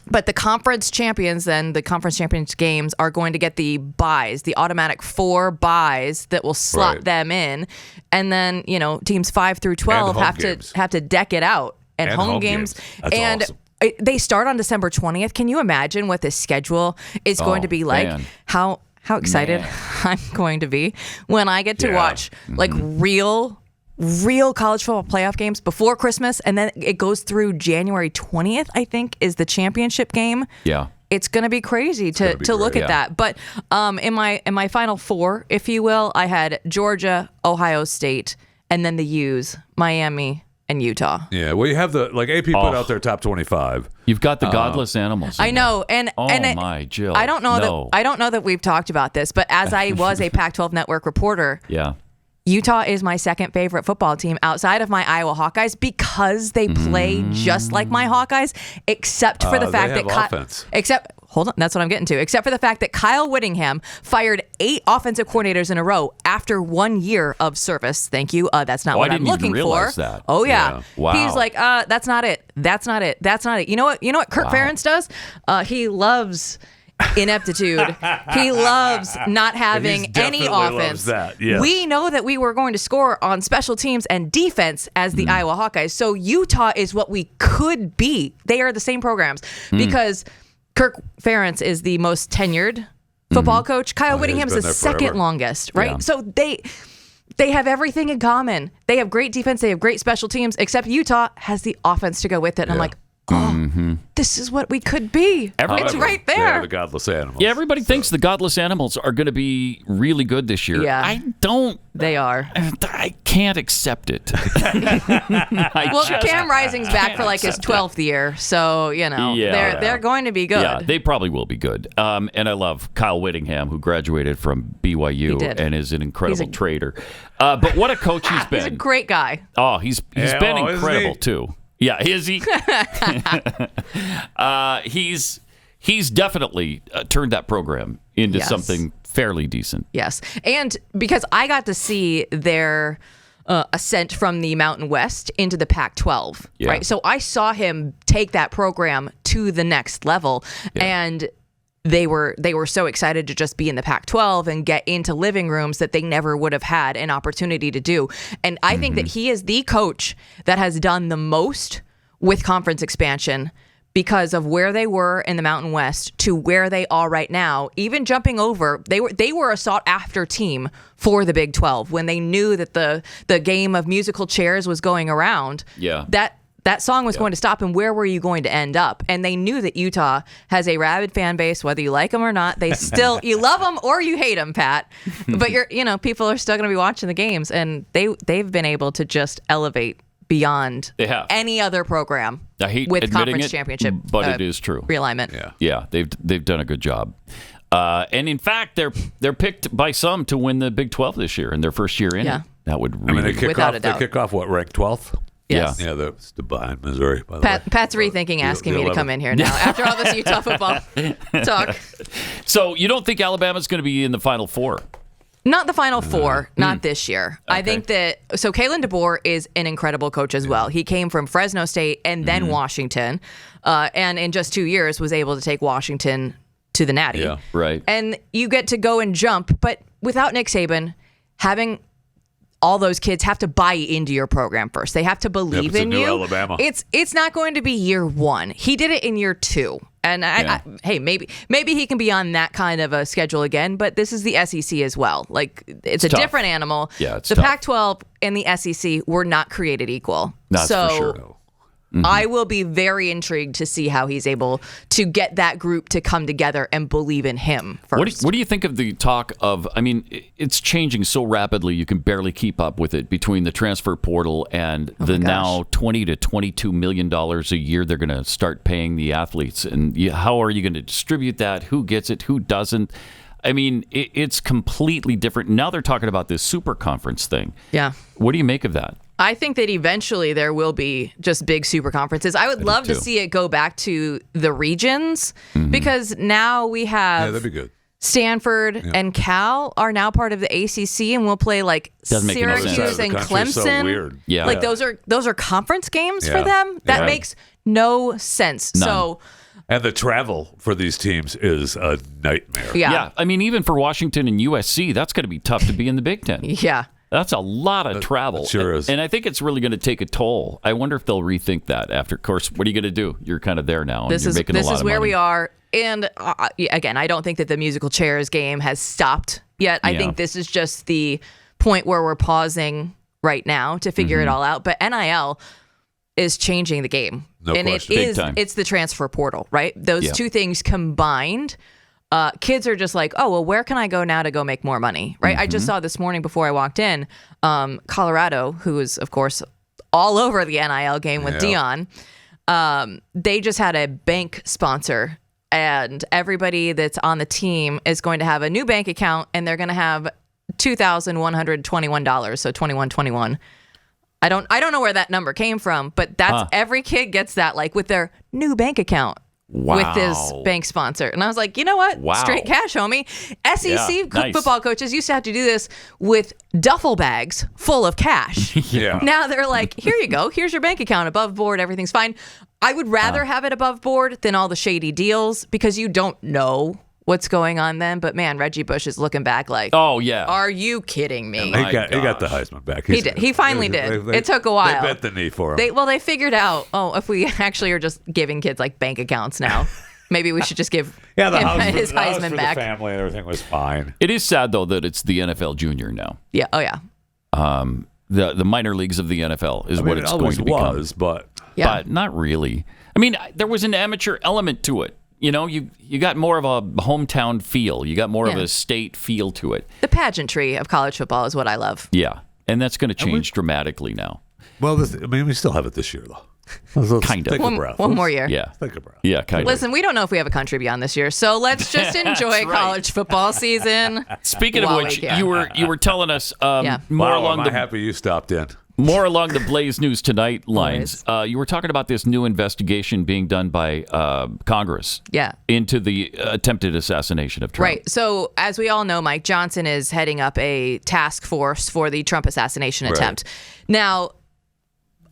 S16: But the conference champions, the conference champions games are going to get the buys, the automatic 4 buys that will slot them in. And then, teams 5 through 12 have to deck it out. And home games.
S3: That's awesome.
S16: They start on December 20th. Can you imagine what the schedule is going to be like?
S2: Man.
S16: How excited I'm going to be when I get to watch real college football playoff games before Christmas, and then it goes through January 20th, I think, is the championship game.
S2: Yeah.
S16: It's going to be crazy to look at that. But in my final 4, if you will, I had Georgia, Ohio State, and then the U's, Miami, and Utah.
S3: Yeah, well, you have AP put out their top 25.
S2: You've got the godless animals.
S16: I know,
S2: my Jill.
S16: I don't know that we've talked about this, but as I was a Pac-12 network reporter, Utah is my second favorite football team outside of my Iowa Hawkeyes because they play just like my Hawkeyes, except for the fact that hold on, that's what I'm getting to. Except for the fact that Kyle Whittingham fired 8 offensive coordinators in a row after 1 year of service. Thank you. That's not what I'm looking for.
S2: That.
S16: Oh yeah.
S2: Wow.
S16: He's like, that's not it. That's not it. That's not it. You know what? Kirk Ferentz does? He loves ineptitude. He loves not having any offense. We know that we were going to score on special teams and defense as the Iowa Hawkeyes. So Utah is what we could be. They are the same programs because Kirk Ferentz is the most tenured football coach. Kyle Whittingham's the second longest, right? Yeah. So they have everything in common. They have great defense. They have great special teams, except Utah has the offense to go with it. And I'm like, this is what we could be. It's right there.
S3: They're the godless animals.
S2: Yeah, everybody thinks the godless animals are going to be really good this year.
S16: Yeah.
S2: I don't.
S16: They are.
S2: I can't accept it.
S16: Cam Rising's back for his 12th year, so they're going to be good.
S2: Yeah, they probably will be good. And I love Kyle Whittingham, who graduated from BYU and is an incredible trader. But what a coach he's been.
S16: He's a great guy.
S2: Oh, he's been incredible too. Yeah, is he? He's definitely turned that program into something fairly decent.
S16: Yes, and because I got to see their ascent from the Mountain West into the Pac-12, right? So I saw him take that program to the next level, and they were so excited to just be in the Pac-12 and get into living rooms that they never would have had an opportunity to do. And I think that he is the coach that has done the most with conference expansion because of where they were in the Mountain West to where they are right now. Even jumping over, they were a sought-after team for the Big 12 when they knew that the game of musical chairs was going around.
S2: Yeah.
S16: that song was going to stop, and where were you going to end up? And they knew that Utah has a rabid fan base, whether you like them or not. They still, you love them or you hate them, Pat. But people are still going to be watching the games, and they've been able to just elevate beyond any other program.
S2: I hate
S16: with
S2: admitting
S16: conference
S2: it,
S16: championship,
S2: but it is true.
S16: Realignment.
S2: Yeah, they've done a good job. And in fact, they're picked by some to win the Big 12 this year in their first year in it. That would really
S3: they kick off what, ranked 12th?
S16: Yes.
S3: Yeah, that's behind Missouri, by the way.
S16: Pat's rethinking asking me to come in here now after all this Utah football talk.
S2: So you don't think Alabama's going to be in the Final Four?
S16: Not the Final Four, not this year. Okay. I think so Kalen DeBoer is an incredible coach as well. He came from Fresno State and then Washington, and in just 2 years was able to take Washington to the Natty.
S2: Yeah, right.
S16: And you get to go and jump, but without Nick Saban, having all those kids have to buy into your program first. They have to believe in you.
S3: Alabama.
S16: It's not going to be year one. He did it in year 2. And hey, maybe he can be on that kind of a schedule again, but this is the SEC as well. Like it's a
S2: tough.
S16: Different animal.
S2: Yeah, it's
S16: the
S2: tough.
S16: Pac-12 and the SEC were not created equal.
S2: That's for sure.
S16: I will be very intrigued to see how he's able to get that group to come together and believe in him first.
S2: What do you think of the talk of, I mean, it's changing so rapidly you can barely keep up with it between the transfer portal and the now $20 to $22 million a year they're going to start paying the athletes. And how are you going to distribute that? Who gets it? Who doesn't? I mean, it's completely different. Now they're talking about this super conference thing.
S16: Yeah.
S2: What do you make of that?
S16: I think that eventually there will be just big super conferences. I would love to see it go back to the regions because now we have
S3: that'd be good.
S16: Stanford and Cal are now part of the ACC, and we'll play like Syracuse and Clemson.
S3: So weird.
S2: Yeah.
S16: Like those are conference games for them. That makes no sense.
S2: None.
S16: So.
S3: And the travel for these teams is a nightmare.
S2: Yeah. I mean, even for Washington and USC, that's going to be tough to be in the Big Ten.
S16: Yeah.
S2: That's a lot of travel.
S3: It sure is.
S2: And I think it's really going to take a toll. I wonder if they'll rethink that after. Of course, what are you going to do? You're kind of there now, and you're making a lot of money.
S16: This is where we are. And again, I don't think that the musical chairs game has stopped yet. I think this is just the point where we're pausing right now to figure it all out. But NIL is changing the game.
S3: No
S16: and
S3: question.
S16: It's the transfer portal, right? Those two things combined. Kids are just like, oh, well, where can I go now to go make more money, right? I just saw this morning before I walked in, Colorado, who is, of course, all over the NIL game with Dion, they just had a bank sponsor, and everybody that's on the team is going to have a new bank account, and they're going to have $2,121, so 2121. I don't know where that number came from, but that's every kid gets that, like with their new bank account.
S2: Wow.
S16: With this bank sponsor. And I was like, you know what?
S2: Wow.
S16: Straight cash, homie. SEC football coaches used to have to do this with duffel bags full of cash. Now they're like, here you go. Here's your bank account. Above board. Everything's fine. I would rather have it above board than all the shady deals because you don't know what's going on then. But man, Reggie Bush is looking back like,
S2: oh, yeah.
S16: Are you kidding me?
S3: He got the Heisman back.
S16: He did. He finally did. It took a while.
S3: They bent the knee for him.
S16: They figured out, if we actually are just giving kids like bank accounts now, maybe we should just give him his Heisman
S3: for
S16: back.
S3: The family and everything was fine.
S2: It is sad, though, that it's the NFL junior now.
S16: Yeah. Oh, yeah.
S2: The minor leagues of the NFL is what it's going to become. But not really. I mean, there was an amateur element to it. You know, you got more of a hometown feel. You got more of a state feel to it.
S16: The pageantry of college football is what I love.
S2: Yeah, and that's going to change dramatically now.
S3: Well, we still have it this year, though.
S2: Kind of.
S16: One more year.
S2: Yeah.
S3: Take a breath.
S2: Yeah, kind of.
S16: Listen, we don't know if we have a country beyond this year, so let's just enjoy college football season.
S2: Speaking of which, you were telling us more along
S3: I'm happy you stopped in.
S2: More along the Blaze News Tonight lines. You were talking about this new investigation being done by Congress into the attempted assassination of Trump.
S16: Right. So as we all know, Mike Johnson is heading up a task force for the Trump assassination attempt. Now,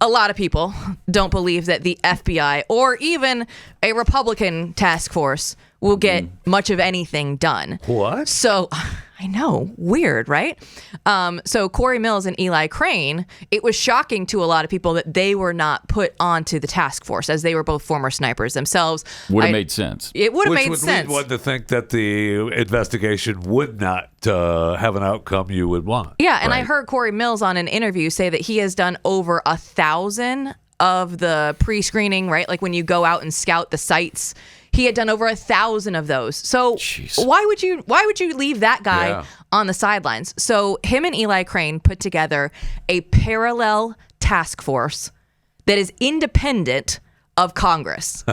S16: a lot of people don't believe that the FBI or even a Republican task force will get much of anything done.
S3: What?
S16: So, I know, weird, right? So Corey Mills and Eli Crane, it was shocking to a lot of people that they were not put onto the task force, as they were both former snipers themselves.
S2: Would have made sense.
S16: It would have made sense.
S3: Which would lead one to think that the investigation would not have an outcome you would want.
S16: Yeah, and I heard Corey Mills on an interview say that he has done over 1,000 of the pre-screening, right? Like when you go out and scout the sites. He had done over 1,000 of those. So why would you leave that guy on the sidelines? So him and Eli Crane put together a parallel task force that is independent of Congress.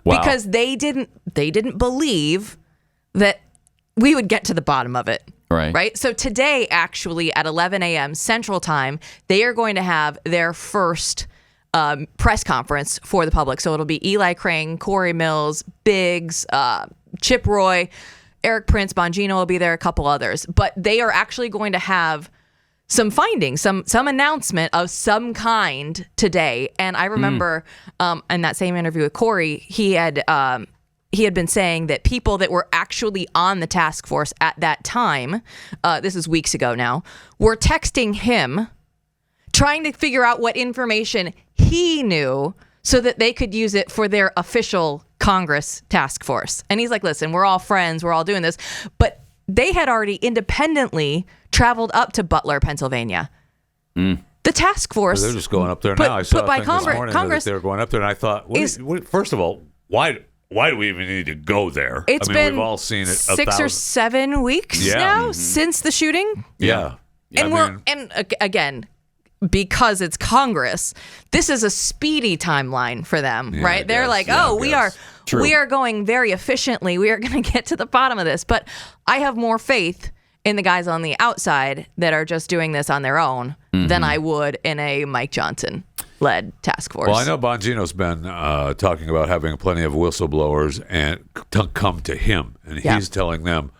S16: Because they didn't believe that we would get to the bottom of it. Right. So today, actually, at 11 a.m. Central Time, they are going to have their first press conference for the public. So it'll be Eli Crane, Corey Mills, Biggs, Chip Roy, Eric Prince, Bongino will be there, a couple others. But they are actually going to have some findings, some announcement of some kind today. And I remember in that same interview with Corey, he had been saying that people that were actually on the task force at that time, this is weeks ago now, were texting him, trying to figure out what information he knew so that they could use it for their official Congress task force. And he's like, listen, we're all friends. We're all doing this. But they had already independently traveled up to Butler, Pennsylvania. The task force.
S3: They're just going up there now. I saw
S16: by
S3: this morning that they were going up there, and I thought, first of all, why do we even need to go there?
S16: It's been
S3: we've all seen it
S16: 6 or 7 weeks now since the shooting.
S3: Yeah.
S16: And again, because it's Congress, this is a speedy timeline for them, right? They're like, we are going very efficiently. We are going to get to the bottom of this. But I have more faith in the guys on the outside that are just doing this on their own than I would in a Mike Johnson-led task force.
S3: Well, I know Bongino's been talking about having plenty of whistleblowers and to come to him, and he's telling them,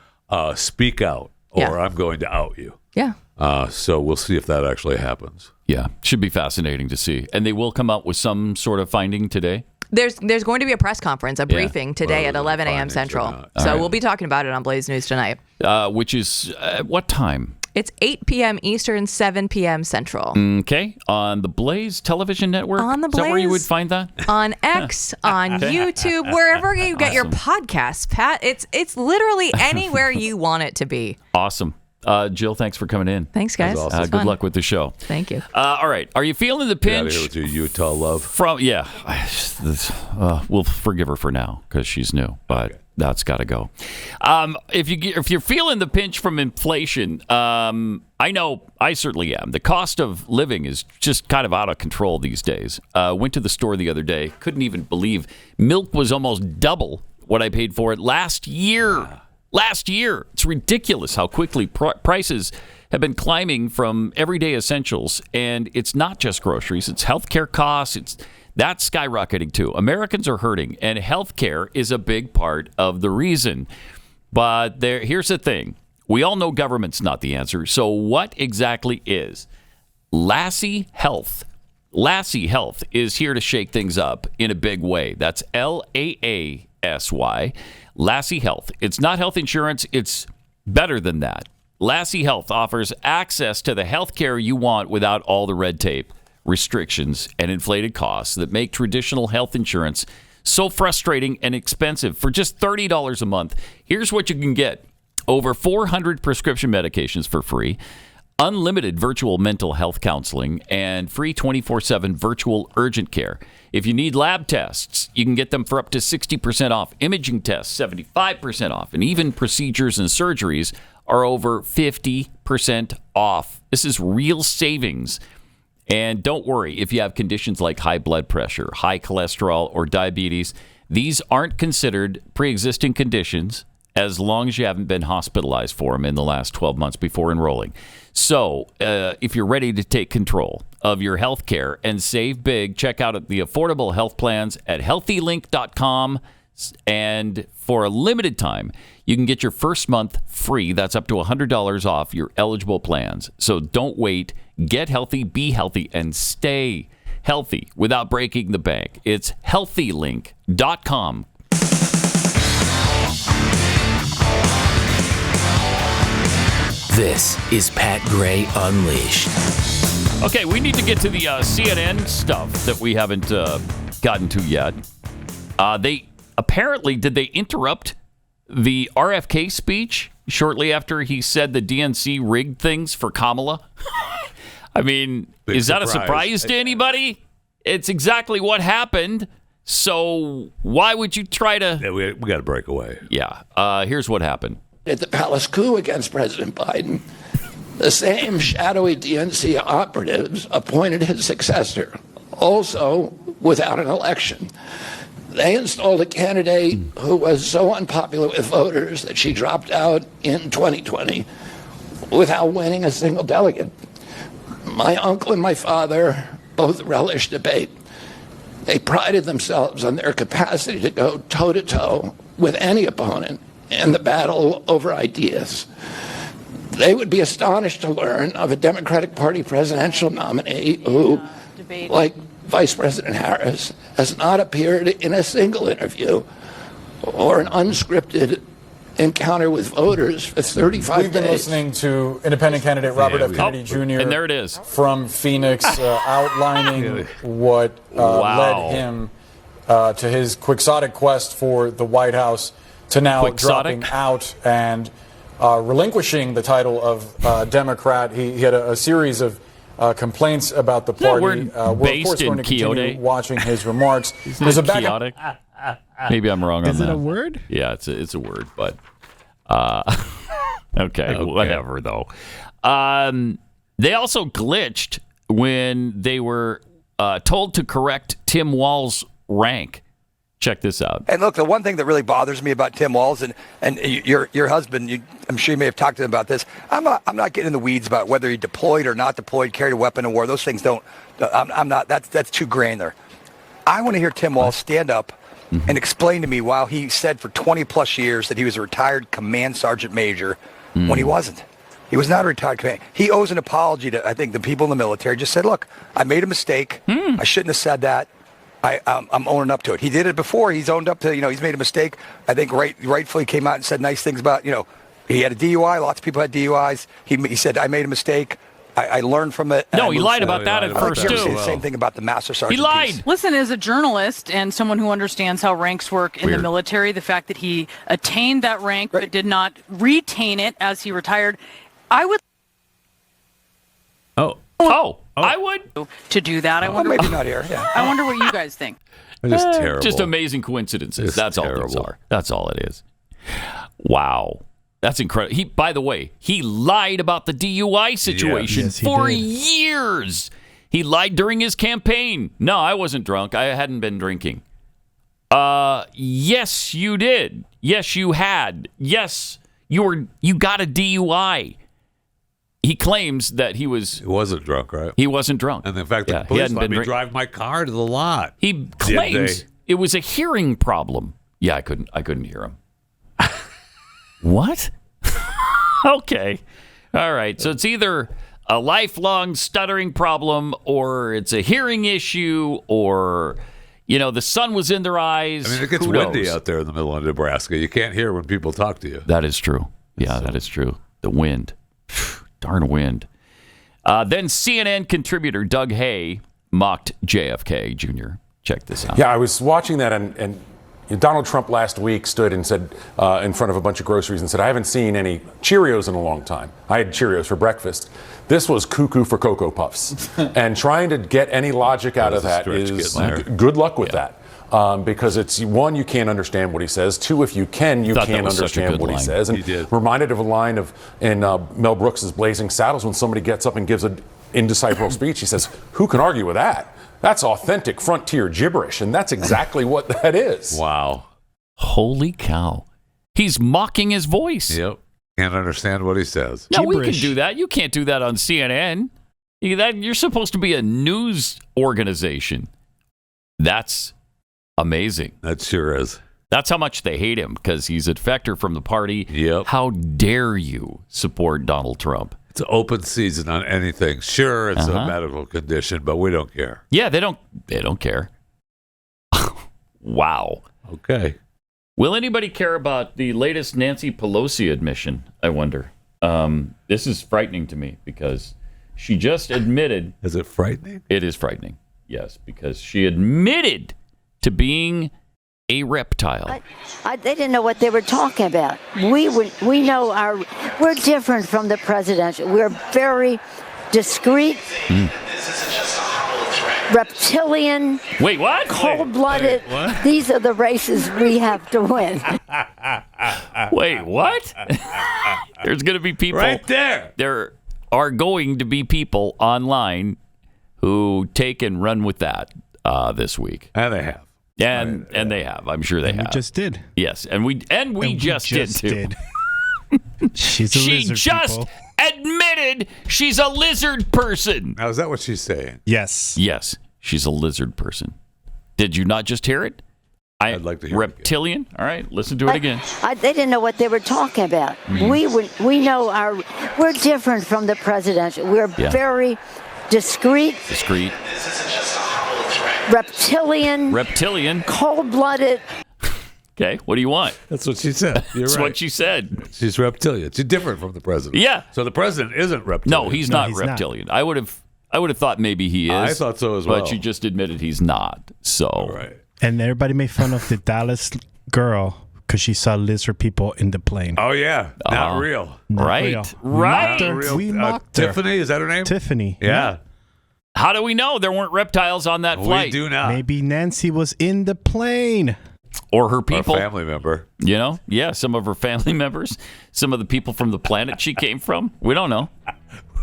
S3: speak out, or I'm going to out you.
S16: Yeah.
S3: So we'll see if that actually happens.
S2: Yeah, should be fascinating to see. And they will come out with some sort of finding today?
S16: There's going to be a press conference, a briefing today at 11 a.m. Central. So we'll be talking about it on Blaze News tonight.
S2: Which is what time?
S16: It's 8 p.m. Eastern, 7 p.m. Central.
S2: Okay. On the Blaze television network?
S16: On the Blaze.
S2: Is that where you would find that?
S16: On X, on YouTube, wherever you get your podcasts, Pat. It's literally anywhere you want it to be.
S2: Awesome. Jill, thanks for coming in.
S16: Thanks, guys.
S2: Awesome. Good luck with the show.
S16: Thank you.
S2: All right. Are you feeling the pinch?
S3: Get out of here with your Utah love.
S2: We'll forgive her for now because she's new, but that's got to go. If you're feeling the pinch from inflation, I know I certainly am. The cost of living is just kind of out of control these days. Went to the store the other day. Couldn't even believe milk was almost double what I paid for it last year. It's ridiculous how quickly prices have been climbing from everyday essentials. And it's not just groceries. It's healthcare costs. That's skyrocketing too. Americans are hurting, and healthcare is a big part of the reason. But here's the thing. We all know government's not the answer. So what exactly is? Lassie Health. Lassie Health is here to shake things up in a big way. That's Laasy. Lassie Health. It's not health insurance. It's better than that. Lassie Health offers access to the health care you want without all the red tape, restrictions, and inflated costs that make traditional health insurance so frustrating and expensive. For just $30 a month, here's what you can get. Over 400 prescription medications for free, unlimited virtual mental health counseling, and free 24/7 virtual urgent care. If you need lab tests, you can get them for up to 60% off. Imaging tests, 75% off. And even procedures and surgeries are over 50% off. This is real savings. And don't worry, if you have conditions like high blood pressure, high cholesterol, or diabetes, these aren't considered pre-existing conditions as long as you haven't been hospitalized for them in the last 12 months before enrolling. So if you're ready to take control of your health care and save big, check out the affordable health plans at healthylink.com. And for a limited time, you can get your first month free. That's up to $100 off your eligible plans. So don't wait. Get healthy, be healthy, and stay healthy without breaking the bank. It's healthylink.com.
S1: This is Pat Gray Unleashed.
S2: Okay, we need to get to the CNN stuff that we haven't gotten to yet. Did they interrupt the RFK speech shortly after he said the DNC rigged things for Kamala? I mean, is that a surprise to anybody? it's exactly what happened. So why would you try to...
S3: Yeah, we got to break away.
S2: Yeah. Here's what happened.
S17: At the palace coup against President Biden, the same shadowy DNC operatives appointed his successor, also without an election. They installed a candidate who was so unpopular with voters that she dropped out in 2020 without winning a single delegate. My uncle and my father both relished debate. They prided themselves on their capacity to go toe-to-toe with any opponent in the battle over ideas. They would be astonished to learn of a Democratic Party presidential nominee who, like Vice President Harris, has not appeared in a single interview or an unscripted encounter with voters for 35
S18: We've been
S17: days.
S18: listening to independent candidate Robert F. Kennedy Jr.
S2: And there it is.
S18: From Phoenix outlining what led him to his quixotic quest for the White House to now dropping out and relinquishing the title of Democrat. He had a series of complaints about the party. We're of course going to continue watching his remarks. There's a
S2: chaotic. Maybe I'm wrong on that.
S7: Is it a word?
S2: Yeah, it's a word, but okay, whatever though. They also glitched when they were told to correct Tim Walz' rank. Check this out.
S19: And look, the one thing that really bothers me about Tim Walz and your husband, I'm sure you may have talked to him about this. I'm not getting in the weeds about whether he deployed or not deployed, carried a weapon in war. Those things don't. I'm not. That's too grain there. I want to hear Tim Walz stand up and explain to me why he said for 20 plus years that he was a retired command sergeant major when he wasn't. He was not a retired command. He owes an apology to, I think, the people in the military. Just said, look, I made a mistake. I shouldn't have said that. I'm owning up to it. He did it before. He's owned up to, he's made a mistake. I think rightfully came out and said nice things about, he had a DUI. Lots of people had DUIs. He said, I made a mistake. I learned from it.
S2: No, he lied about that at first, too.
S19: The same thing about the master sergeant.
S2: He lied.
S19: Piece.
S20: Listen, as a journalist and someone who understands how ranks work in the military, the fact that he attained that rank but did not retain it as he retired, I would.
S2: I would
S20: to do that. I wonder.
S19: Maybe not here. Yeah.
S20: I wonder what you guys think.
S3: Just terrible.
S2: Just amazing coincidences. That's all these are. That's all it is. Wow. That's incredible. By the way, he lied about the DUI situation for years. He lied during his campaign. No, I wasn't drunk. I hadn't been drinking. Yes, you did. Yes, you had. Yes, you got a DUI. He claims that he wasn't
S3: drunk, right?
S2: He wasn't drunk.
S3: And in fact, the police let me drive my car to the lot.
S2: He claims it was a hearing problem. Yeah, I couldn't hear him. What? Okay. All right. So it's either a lifelong stuttering problem or it's a hearing issue or, the sun was in their eyes.
S3: I mean, it gets windy out there in the middle of Nebraska. You can't hear when people talk to you.
S2: That is true. Yeah, that is true. The wind. Darn wind. Then CNN contributor Doug Hay mocked JFK Jr. Check this out.
S21: Yeah, I was watching that, and Donald Trump last week stood and said in front of a bunch of groceries and said, I haven't seen any Cheerios in a long time. I had Cheerios for breakfast. This was cuckoo for Cocoa Puffs. And trying to get any logic out of that is good luck with that. Because it's, one, you can't understand what he says. Two, if you can, you can't understand what he says. And reminded of a line in Mel Brooks' Blazing Saddles when somebody gets up and gives an indecipherable speech. He says, who can argue with that? That's authentic frontier gibberish, and that's exactly what that is.
S3: Wow.
S2: Holy cow. He's mocking his voice.
S3: Yep. Can't understand what he says.
S2: No, we can do that. You can't do that on CNN. You're supposed to be a news organization. That's amazing.
S3: That sure is.
S2: That's how much they hate him, because he's a defector from the party.
S3: Yep.
S2: How dare you support Donald Trump?
S3: It's open season on anything. Sure, it's a medical condition, but we don't care.
S2: Yeah, they don't care. Wow.
S3: Okay.
S2: Will anybody care about the latest Nancy Pelosi admission, I wonder? This is frightening to me because she just admitted.
S3: Is it frightening?
S2: It is frightening, yes, because she admitted to being a reptile.
S22: They didn't know what they were talking about. We know we're different from the presidential. We're very discreet. reptilian.
S2: Wait, what?
S22: Cold-blooded.
S2: Wait, what?
S22: These are the races we have to win.
S2: Wait, what? There's going to be people
S3: right there.
S2: There are going to be people online who take and run with that this week,
S3: and they have,
S2: and they have. I'm sure they have.
S7: We just did.
S2: Yes, and we just did too.
S7: She's a lizard.
S2: She just admitted she's a lizard person.
S3: Now, is that what she's saying?
S7: Yes.
S2: Yes, she's a lizard person. Did you not just hear it?
S3: I'd like to hear
S2: reptilian.
S3: It again.
S2: All right, listen to it again.
S22: They didn't know what they were talking about. We know we're different from the presidential. We're very discreet.
S2: Discreet.
S22: Reptilian. Cold-blooded.
S2: Okay, what do you want?
S3: That's what she said.
S2: That's what she said.
S3: She's reptilian. She's different from the president.
S2: Yeah.
S3: So the president isn't reptilian.
S2: No, he's not reptilian. I would have thought maybe he is.
S3: I thought so as well.
S2: But you just admitted he's not. So.
S3: Right.
S7: And everybody made fun of the Dallas girl because she saw lizard people in the plane.
S3: Oh, yeah. Not real.
S2: Right.
S7: We mocked her.
S3: Tiffany, is that her name?
S7: Tiffany.
S3: Yeah.
S2: How do we know there weren't reptiles on that flight?
S3: We do not.
S7: Maybe Nancy was in the plane.
S2: Or her people.
S3: Or family member.
S2: You know? Yeah, some of her family members. Some of the people from the planet she came from. We don't know.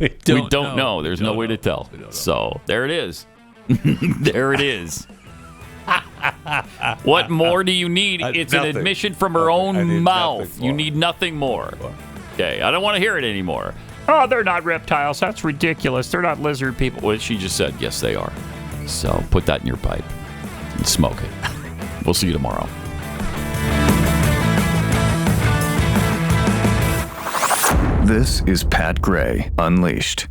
S3: We
S2: don't know. There's no way to tell. So, there it is. There it is. What more do you need? It's
S3: nothing.
S2: an admission from her own mouth.
S3: You
S2: need nothing more. Okay, I don't want to hear it anymore. Oh, they're not reptiles. That's ridiculous. They're not lizard people. Well, she just said, yes, they are. So put that in your pipe and smoke it. We'll see you tomorrow.
S10: This is Pat Gray Unleashed.